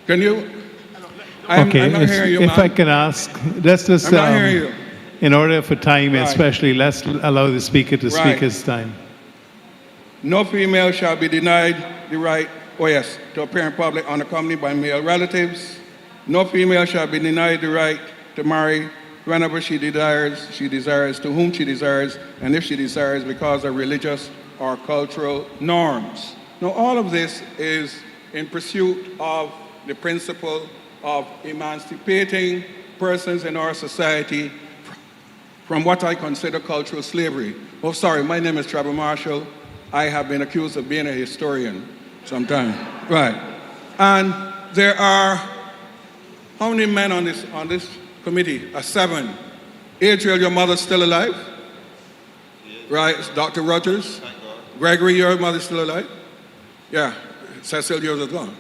Speaker 20: Can you? I'm not hearing you,
Speaker 3: if
Speaker 20: man.
Speaker 3: I can ask, let's just,
Speaker 20: I'm not hearing you.
Speaker 3: in order for time
Speaker 20: Right.
Speaker 3: especially, let's allow the speaker to speak
Speaker 20: Right.
Speaker 3: his time.
Speaker 20: No female shall be denied the right, to appear in public unaccompanied by male relatives. No female shall be denied the right to marry whenever she desires, to whom she desires, and if she desires because of religious or cultural norms. Now, all of this is in pursuit of the principle of emancipating persons in our society from what I consider cultural slavery. Oh, sorry, my name is Trevor Marshall. I have been accused of being a historian sometime. Right. And there are, how many men on this committee? 7. Adriel, your mother's still alive? Right, Dr. Rogers? Gregory, your mother's still alive? Yeah, Cecil, yours is gone.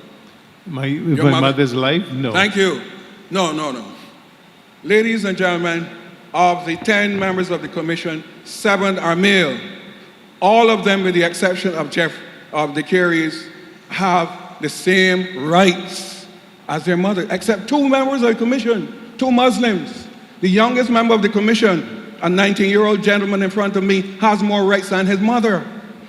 Speaker 3: If my mother's alive? No.
Speaker 20: Thank you. No. Ladies and gentlemen, of the 10 members of the commission, 7 are male. All of them, with the exception of the Careys, have the same rights as their mother, except 2 members of the commission, 2 Muslims. The youngest member of the commission, a 19-year-old gentleman in front of me, has more rights than his mother.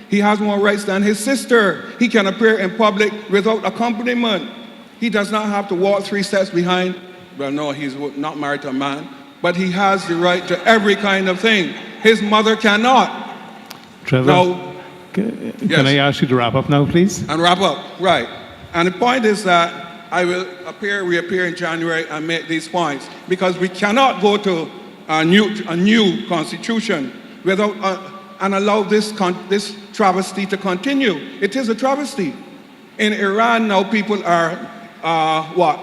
Speaker 20: He has more rights than his sister. He can appear in public without accompaniment. He does not have to walk 3 steps behind. Well, no, he's not married to a man, but he has the right to every kind of thing. His mother cannot.
Speaker 3: Trevor,
Speaker 20: Now,
Speaker 3: can I ask you to wrap up now, please?
Speaker 20: And wrap up, right. And the point is that I will reappear in January and make these points, because we cannot go to a new constitution without and allow this travesty to continue. It is a travesty. In Iran now, people are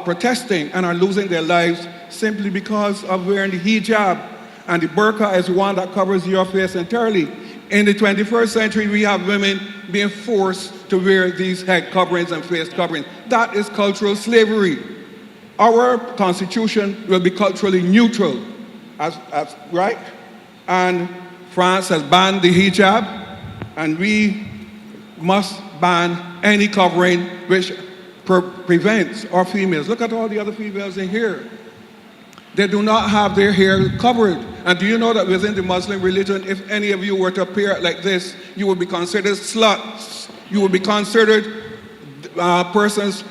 Speaker 20: protesting and are losing their lives simply because of wearing the hijab. And the burqa is one that covers your face entirely. In the 21st century, we have women being forced to wear these head coverings and face coverings. That is cultural slavery. Our constitution will be culturally neutral, right? And France has banned the hijab, and we must ban any covering which prevents our females. Look at all the other females in here. They do not have their hair covered. And do you know that within the Muslim religion, if any of you were to appear like this, you would be considered sluts. You would be considered persons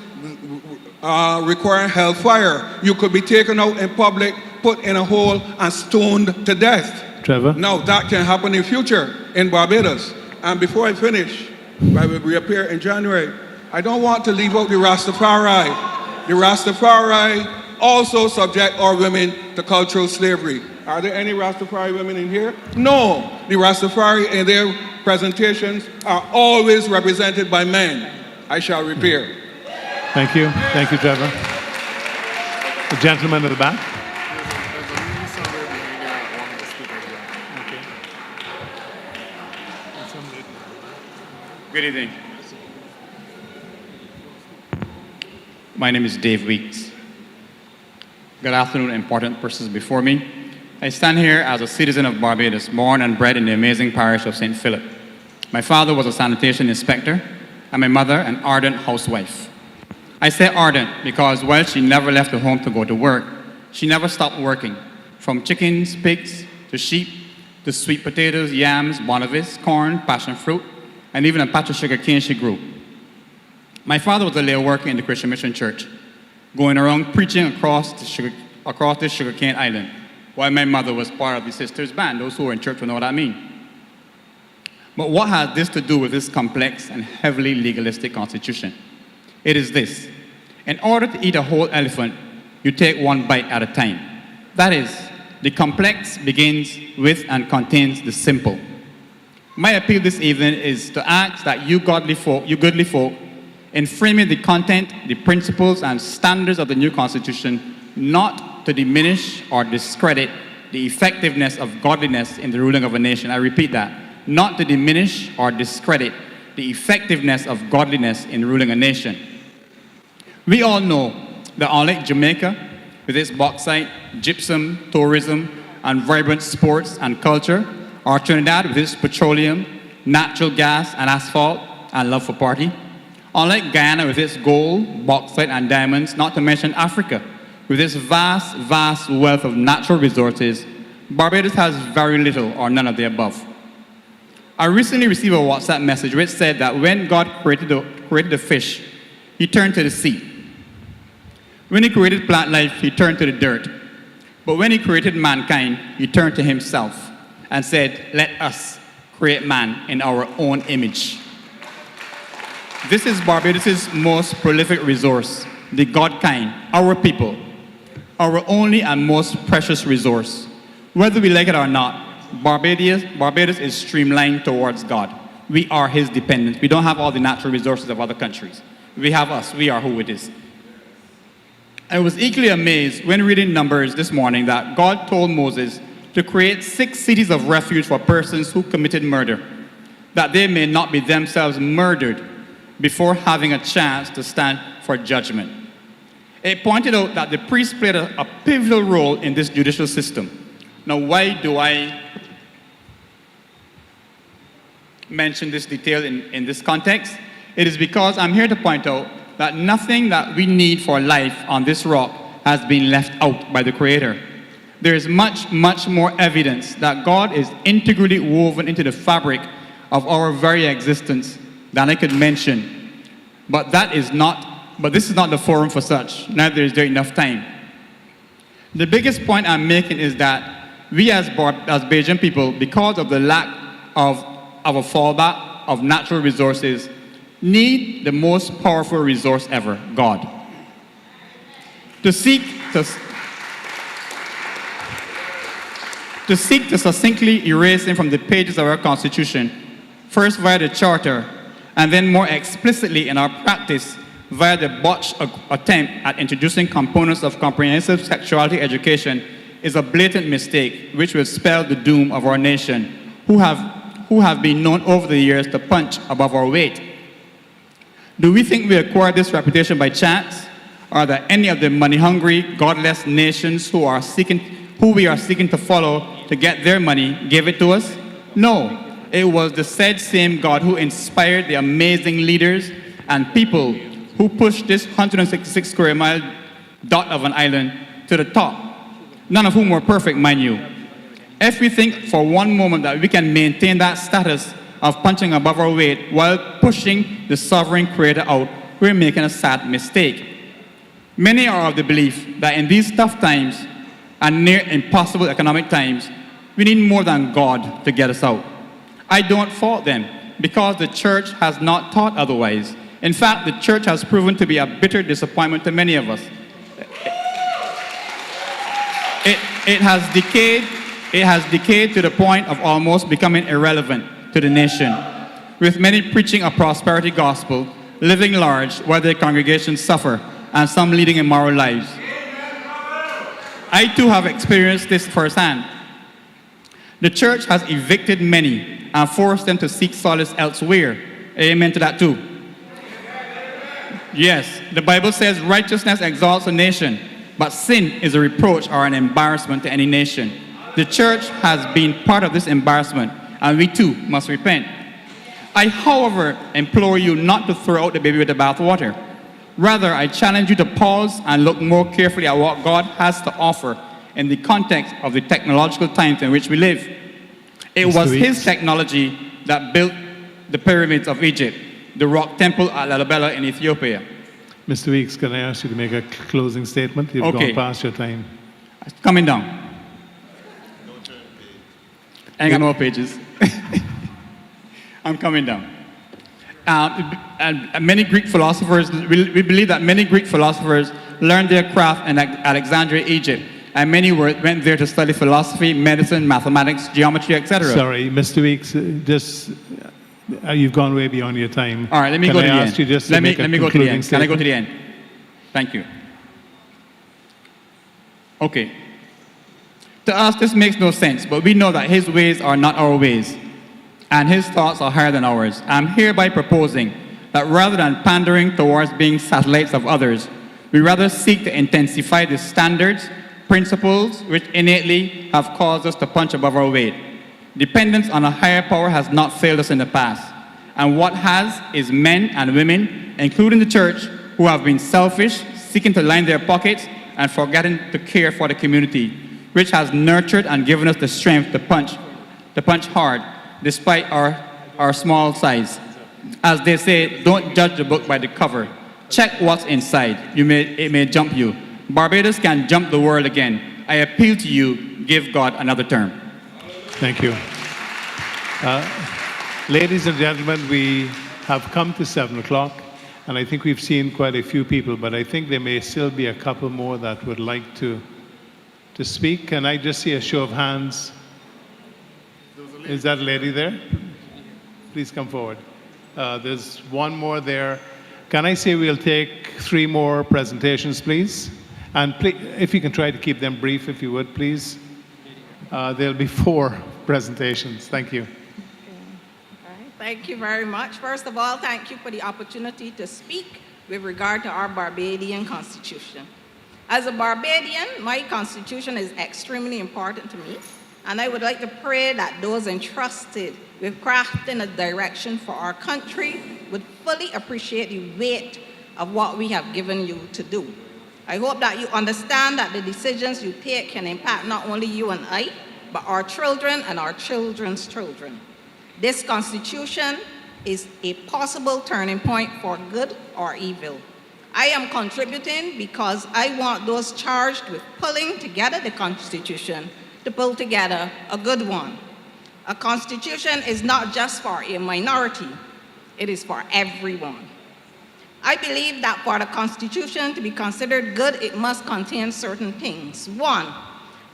Speaker 20: requiring hellfire. You could be taken out in public, put in a hole, and stoned to death.
Speaker 3: Trevor?
Speaker 20: Now, that can happen in future in Barbados. And before I finish, I will reappear in January, I don't want to leave out the Rastafari. The Rastafari also subject our women to cultural slavery. Are there any Rastafari women in here? No. The Rastafari in their presentations are always represented by men. I shall reappear.
Speaker 3: Thank you. Thank you, Trevor. The gentleman at the back.
Speaker 21: Good evening. My name is Dave Weeks. Good afternoon, important persons before me. I stand here as a citizen of Barbados, born and bred in the amazing parish of St. Philip. My father was a sanitation inspector, and my mother an ardent housewife. I say ardent because while she never left the home to go to work, she never stopped working, from chickens, pigs, to sheep, to sweet potatoes, yams, bonavis, corn, passion fruit, and even a patch of sugar cane she grew. My father was a lay worker in the Christian Mission Church, going around preaching across this sugarcane island, while my mother was part of the sisters' band. Those who were in church will know what I mean. But what has this to do with this complex and heavily legalistic constitution? It is this. In order to eat a whole elephant, you take one bite at a time. That is, the complex begins with and contains the simple. My appeal this evening is to ask that you goodly folk, in framing the content, the principles, and standards of the new Constitution, not to diminish or discredit the effectiveness of godliness in the ruling of a nation. I repeat that. Not to diminish or discredit the effectiveness of godliness in ruling a nation. We all know that unlike Jamaica, with its bauxite, gypsum, tourism, and vibrant sports and culture, or Trinidad with its petroleum, natural gas, and asphalt, and love for party. Unlike Guyana with its gold, bauxite, and diamonds, not to mention Africa, with its vast, vast wealth of natural resources, Barbados has very little or none of the above. I recently received a WhatsApp message which said that when God created the fish, he turned to the sea. When he created plant life, he turned to the dirt. But when he created mankind, he turned to himself and said, let us create man in our own image. This is Barbados' most prolific resource, the God kind, our people, our only and most precious resource. Whether we like it or not, Barbados is streamlined towards God. We are his dependents. We don't have all the natural resources of other countries. We have us. We are who it is. I was equally amazed when reading Numbers this morning that God told Moses to create 6 cities of refuge for persons who committed murder, that they may not be themselves murdered before having a chance to stand for judgment. It pointed out that the priests played a pivotal role in this judicial system. Now, why do I mention this detail in this context? It is because I'm here to point out that nothing that we need for life on this rock has been left out by the Creator. There is much, much more evidence that God is integrally woven into the fabric of our very existence than I could mention. But this is not the forum for such, neither is there enough time. The biggest point I'm making is that we as Bajan people, because of the lack of a fallback of natural resources, need the most powerful resource ever, God. To seek to succinctly erase him from the pages of our Constitution, first via the Charter, and then more explicitly in our practice via the botched attempt at introducing components of comprehensive sexuality education, is a blatant mistake which will spell the doom of our nation, who have been known over the years to punch above our weight. Do we think we acquired this reputation by chance? Are there any of the money-hungry, godless nations who we are seeking to follow to get their money give it to us? No. It was the said same God who inspired the amazing leaders and people who pushed this 166 square mile dot of an island to the top, none of whom were perfect, mind you. If we think for one moment that we can maintain that status of punching above our weight while pushing the sovereign Creator out, we're making a sad mistake. Many are of the belief that in these tough times and near impossible economic times, we need more than God to get us out. I don't fault them, because the church has not taught otherwise. In fact, the church has proven to be a bitter disappointment to many of us. It has decayed to the point of almost becoming irrelevant to the nation, with many preaching a prosperity gospel, living large while their congregations suffer, and some leading immoral lives. I too have experienced this firsthand. The church has evicted many and forced them to seek solace elsewhere. Amen to that too. Yes, the Bible says righteousness exalts a nation, but sin is a reproach or an embarrassment to any nation. The church has been part of this embarrassment, and we too must repent. I, however, implore you not to throw out the baby with the bathwater. Rather, I challenge you to pause and look more carefully at what God has to offer in the context of the technological times in which we live. It was his technology that built the pyramids of Egypt, the rock temple at Lalibela in Ethiopia.
Speaker 3: Mr. Weeks, can I ask you to make a closing statement? You've gone past your time.
Speaker 21: Coming down. I ain't got no pages. I'm coming down. And many Greek philosophers, we believe that many Greek philosophers learned their craft in Alexandria, Egypt. And many went there to study philosophy, medicine, mathematics, geometry, etc.
Speaker 3: Sorry, Mr. Weeks, you've gone way beyond your time.
Speaker 21: All right, let me go to the end.
Speaker 3: Can I ask you just to make a
Speaker 21: let me go to the
Speaker 3: concluding
Speaker 21: end. Can I go
Speaker 3: statement?
Speaker 21: to the end? Thank you. Okay. To us, this makes no sense, but we know that his ways are not our ways, and his thoughts are higher than ours. I'm hereby proposing that rather than pandering towards being satellites of others, we rather seek to intensify the standards, principles which innately have caused us to punch above our weight. Dependence on a higher power has not failed us in the past, and what has is men and women, including the church, who have been selfish, seeking to line their pockets and forgetting to care for the community, which has nurtured and given us the strength to punch hard, despite our small size. As they say, don't judge the book by the cover. Check what's inside. It may jump you. Barbados can jump the world again. I appeal to you, give God another term.
Speaker 3: Thank you. Ladies and gentlemen, we have come to 7 o'clock, and I think we've seen quite a few people, but I think there may still be a couple more that would like to speak. Can I just see a show of hands? Is that lady there? Please come forward. There's one more there. Can I say we'll take 3 more presentations, please? And if you can try to keep them brief, if you would, please. There'll be 4 presentations. Thank you.
Speaker 2: Thank you very much. First of all, thank you for the opportunity to speak with regard to our Barbadian Constitution. As a Barbadian, my Constitution is extremely important to me, and I would like to pray that those entrusted with crafting a direction for our country would fully appreciate the weight of what we have given you to do. I hope that you understand that the decisions you take can impact not only you and I, but our children and our children's children. This Constitution is a possible turning point for good or evil. I am contributing because I want those charged with pulling together the Constitution to pull together a good one. A Constitution is not just for a minority, it is for everyone. I believe that for the Constitution to be considered good, it must contain certain things. 1,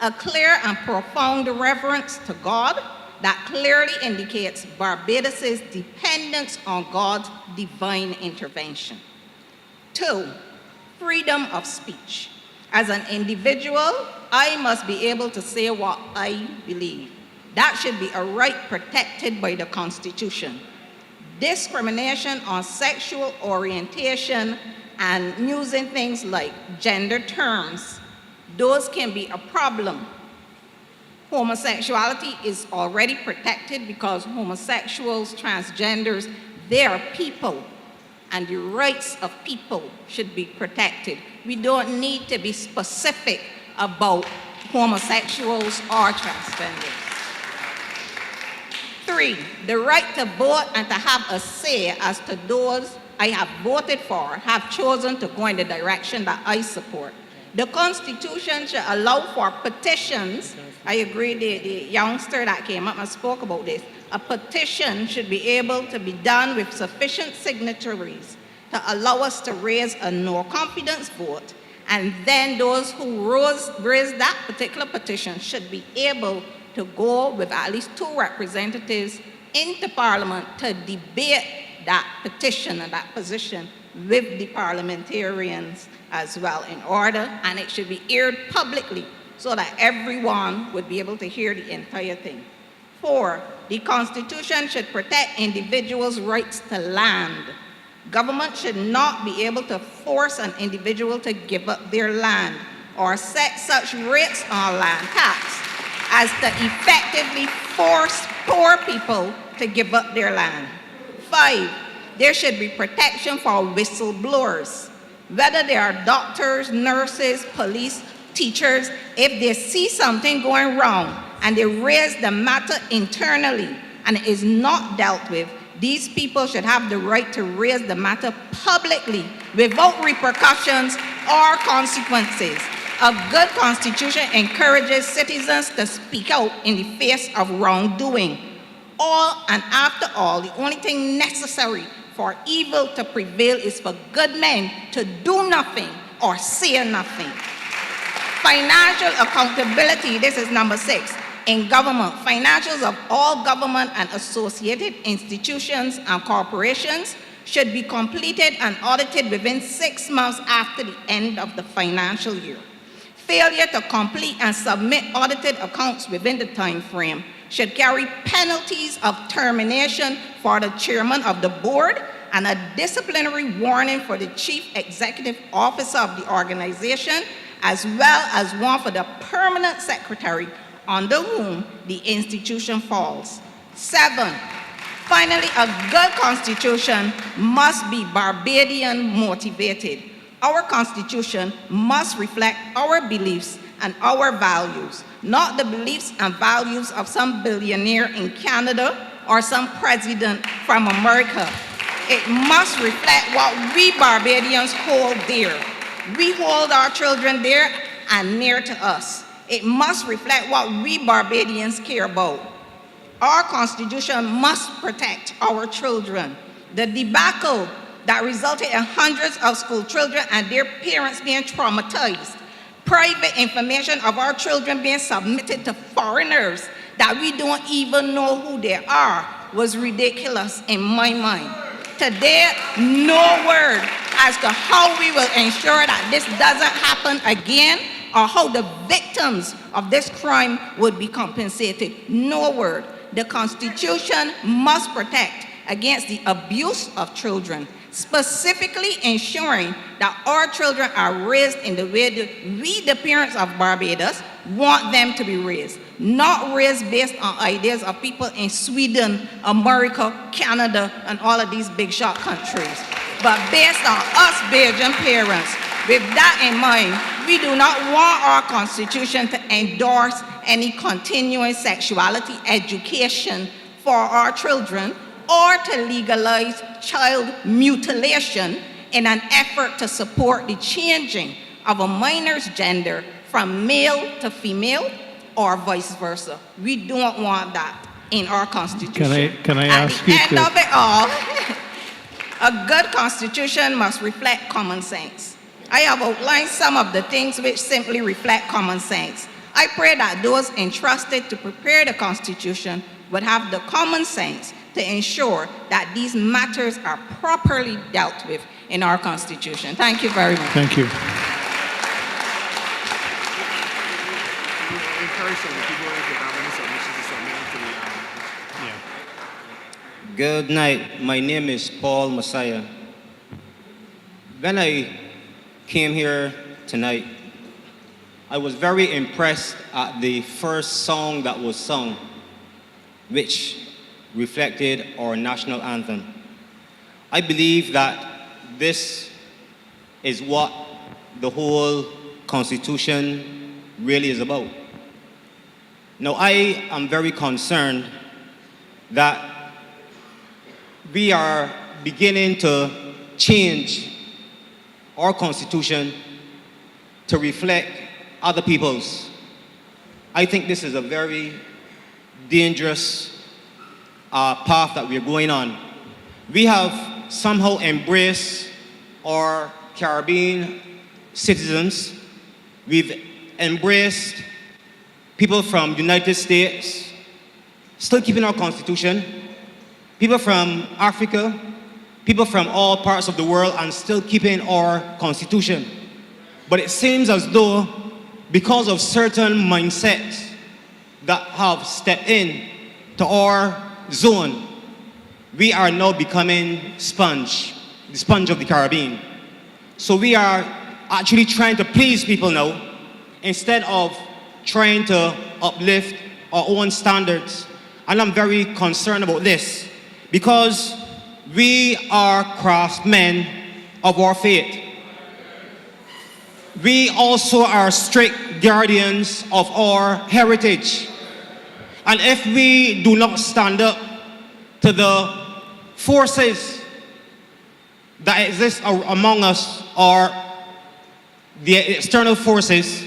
Speaker 2: a clear and profound reverence to God that clearly indicates Barbados' dependence on God's divine intervention. 2, freedom of speech. As an individual, I must be able to say what I believe. That should be a right protected by the Constitution. Discrimination on sexual orientation and using things like gender terms, those can be a problem. Homosexuality is already protected because homosexuals, transgenders, they are people, and the rights of people should be protected. We don't need to be specific about homosexuals or transgenders. 3, the right to vote and to have a say as to those I have voted for have chosen to go in the direction that I support. The Constitution should allow for petitions. I agree, the youngster that came up and spoke about this. A petition should be able to be done with sufficient signatories to allow us to raise a no confidence vote. And then those who raise that particular petition should be able to go with at least 2 representatives into Parliament to debate that petition and that position with the parliamentarians as well in order, and it should be aired publicly so that everyone would be able to hear the entire thing. 4, the Constitution should protect individuals' rights to land. Government should not be able to force an individual to give up their land or set such rates on land tax as to effectively force poor people to give up their land. 5, there should be protection for whistleblowers, whether they are doctors, nurses, police, teachers. If they see something going wrong and they raise the matter internally and it is not dealt with, these people should have the right to raise the matter publicly without repercussions or consequences. A good constitution encourages citizens to speak out in the face of wrongdoing. All and after all, the only thing necessary for evil to prevail is for good men to do nothing or say nothing. Financial accountability, this is number 6. In government, financials of all government and associated institutions and corporations should be completed and audited within 6 months after the end of the financial year. Failure to complete and submit audited accounts within the time frame should carry penalties of termination for the chairman of the board and a disciplinary warning for the chief executive officer of the organization, as well as one for the permanent secretary under whom the institution falls. 7, finally, a good constitution must be Barbadian motivated. Our constitution must reflect our beliefs and our values, not the beliefs and values of some billionaire in Canada or some president from America. It must reflect what we Barbadians hold dear. We hold our children dear and near to us. It must reflect what we Barbadians care about. Our Constitution must protect our children. The debacle that resulted in hundreds of school children and their parents being traumatized, private information of our children being submitted to foreigners that we don't even know who they are, was ridiculous in my mind. Today, no word as to how we will ensure that this doesn't happen again or how the victims of this crime would be compensated. No word. The Constitution must protect against the abuse of children, specifically ensuring that our children are raised in the way that we, the parents of Barbados, want them to be raised. Not raised based on ideas of people in Sweden, America, Canada, and all of these big shot countries, but based on us Bajan parents. With that in mind, we do not want our Constitution to endorse any continuing sexuality education for our children or to legalize child mutilation in an effort to support the changing of a minor's gender from male to female or vice versa. We don't want that in our Constitution.
Speaker 3: Can I ask you
Speaker 2: At the end of it all, a good Constitution must reflect common sense. I have outlined some of the things which simply reflect common sense. I pray that those entrusted to prepare the Constitution would have the common sense to ensure that these matters are properly dealt with in our Constitution. Thank you very much.
Speaker 3: Thank you.
Speaker 4: Good night. My name is Paul Messiah. When I came here tonight, I was very impressed at the first song that was sung, which reflected our national anthem. I believe that this is what the whole Constitution really is about. Now, I am very concerned that we are beginning to change our Constitution to reflect other people's. I think this is a very dangerous path that we're going on. We have somehow embraced our Caribbean citizens. We've embraced people from the United States, still keeping our Constitution, people from Africa, people from all parts of the world, and still keeping our Constitution. But it seems as though because of certain mindsets that have stepped in to our zone, we are now becoming the sponge of the Caribbean. So we are actually trying to please people now instead of trying to uplift our own standards. And I'm very concerned about this because we are craftsmen of our faith. We also are strict guardians of our heritage. And if we do not stand up to the forces that exist among us or the external forces,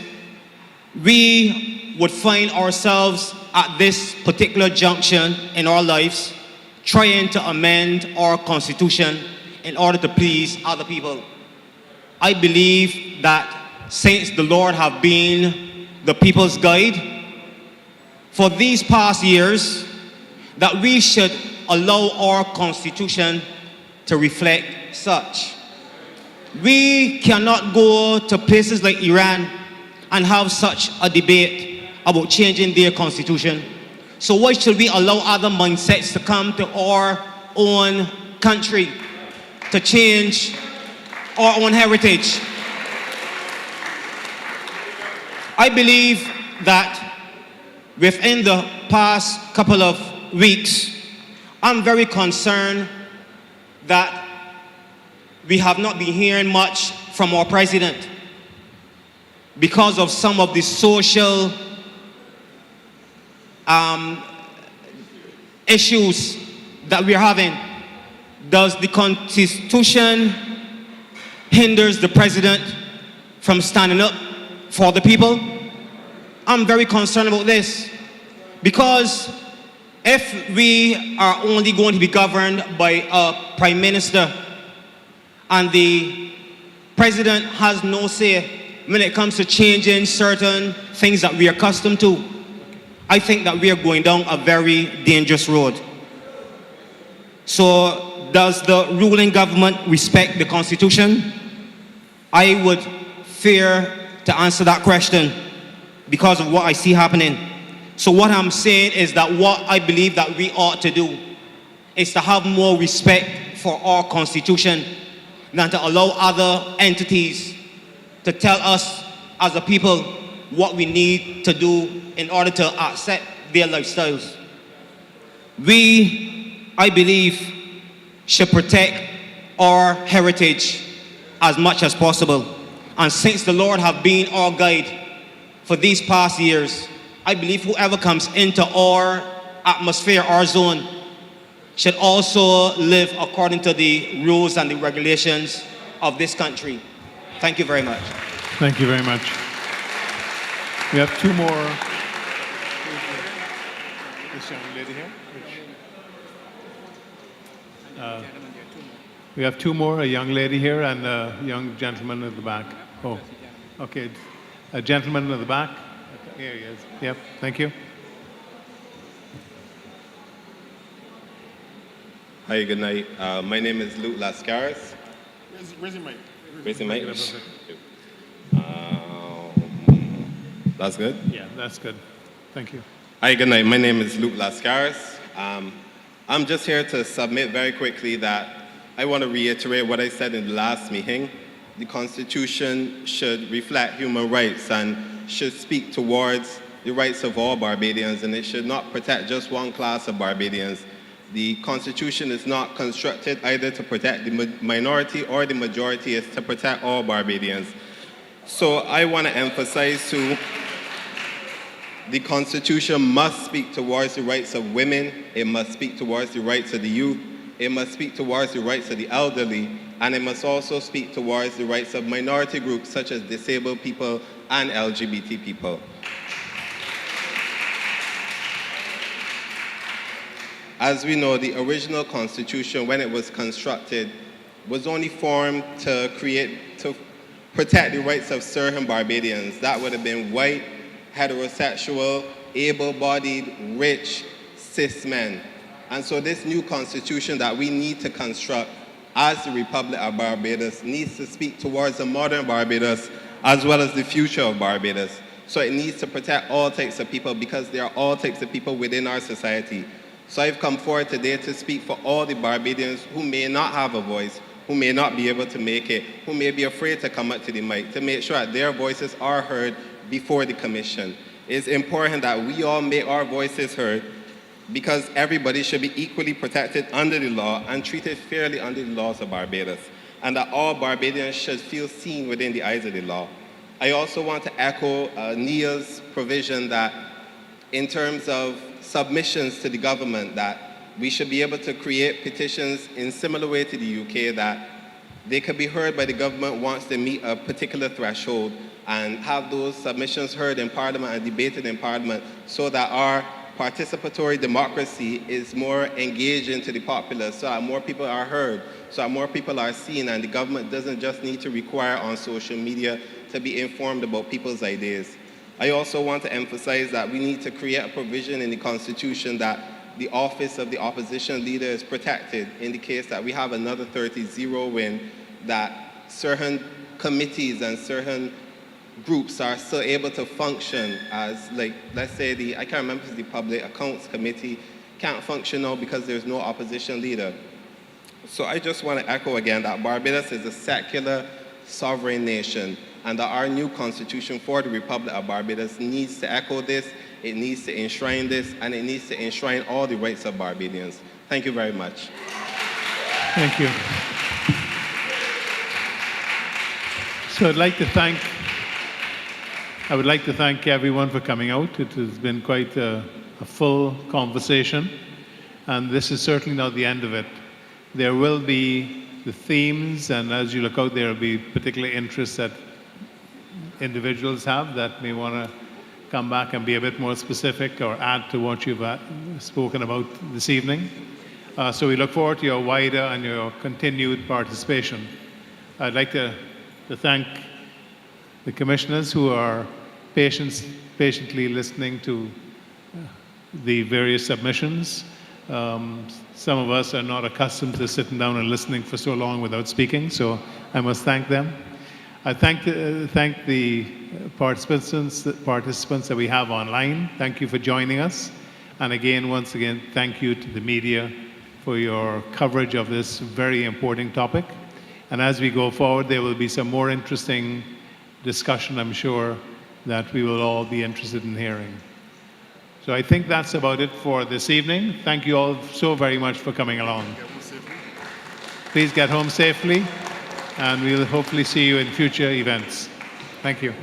Speaker 4: we would find ourselves at this particular junction in our lives trying to amend our Constitution in order to please other people. I believe that since the Lord have been the people's guide for these past years, that we should allow our Constitution to reflect such. We cannot go to places like Iran and have such a debate about changing their Constitution. So why should we allow other mindsets to come to our own country to change our own heritage? I believe that within the past couple of weeks, I'm very concerned that we have not been hearing much from our president because of some of the social issues that we're having. Does the Constitution hinders the president from standing up for the people? I'm very concerned about this because if we are only going to be governed by a prime minister and the president has no say when it comes to changing certain things that we are accustomed to, I think that we are going down a very dangerous road. So does the ruling government respect the Constitution? I would fear to answer that question because of what I see happening. So what I'm saying is that what I believe that we ought to do is to have more respect for our Constitution than to allow other entities to tell us as a people what we need to do in order to accept their lifestyles. We, I believe, should protect our heritage as much as possible. And since the Lord have been our guide for these past years, I believe whoever comes into our atmosphere, our zone, should also live according to the rules and the regulations of this country. Thank you very much.
Speaker 3: Thank you very much. We have two more. This young lady here. We have two more, a young lady here and a young gentleman at the back. Oh, okay. A gentleman at the back. Here he is. Yep, thank you.
Speaker 5: Hi, good night. My name is Luke Lascaris.
Speaker 1: Where's your mic?
Speaker 5: Where's the mic? That's good?
Speaker 3: Yeah, that's good. Thank you.
Speaker 5: Hi, good night. My name is Luke Lascaris. I'm just here to submit very quickly that I want to reiterate what I said in the last meeting. The Constitution should reflect human rights and should speak towards the rights of all Barbadians, and it should not protect just one class of Barbadians. The Constitution is not constructed either to protect the minority or the majority, it's to protect all Barbadians. So I want to emphasize too, the Constitution must speak towards the rights of women, it must speak towards the rights of the youth, it must speak towards the rights of the elderly, and it must also speak towards the rights of minority groups such as disabled people and LGBT people. As we know, the original Constitution, when it was constructed, was only formed to protect the rights of certain Barbadians. That would have been white, heterosexual, able-bodied, rich, cis men. And so this new Constitution that we need to construct as the Republic of Barbados needs to speak towards the modern Barbados as well as the future of Barbados. So it needs to protect all types of people because there are all types of people within our society. So I've come forward today to speak for all the Barbadians who may not have a voice, who may not be able to make it, who may be afraid to come up to the mic, to make sure that their voices are heard before the Commission. It's important that we all make our voices heard because everybody should be equally protected under the law and treated fairly under the laws of Barbados, and that all Barbadians should feel seen within the eyes of the law. I also want to echo Neil's provision that in terms of submissions to the government, that we should be able to create petitions in similar way to the UK, that they could be heard by the government once they meet a particular threshold, and have those submissions heard in Parliament and debated in Parliament so that our participatory democracy is more engaging to the populace, so that more people are heard, so that more people are seen, and the government doesn't just need to require on social media to be informed about people's ideas. I also want to emphasize that we need to create a provision in the Constitution that the office of the opposition leader is protected in the case that we have another 30-0 win, that certain committees and certain groups are still able to function as, like, let's say I can't remember if it's the Public Accounts Committee, can't function now because there's no opposition leader. So I just want to echo again that Barbados is a secular, sovereign nation, and that our new Constitution for the Republic of Barbados needs to echo this, it needs to enshrine this, and it needs to enshrine all the rights of Barbadians. Thank you very much.
Speaker 3: Thank you. So I would like to thank everyone for coming out. It has been quite a full conversation, and this is certainly not the end of it. There will be the themes, and as you look out, there will be particular interests that individuals have that may want to come back and be a bit more specific or add to what you've spoken about this evening. So we look forward to your wider and your continued participation. I'd like to thank the commissioners who are patiently listening to the various submissions. Some of us are not accustomed to sitting down and listening for so long without speaking, so I must thank them. I thank the participants that we have online. Thank you for joining us. And again, once again, thank you to the media for your coverage of this very important topic. And as we go forward, there will be some more interesting discussion, I'm sure, that we will all be interested in hearing. So I think that's about it for this evening. Thank you all so very much for coming along. Please get home safely, and we'll hopefully see you in future events. Thank you.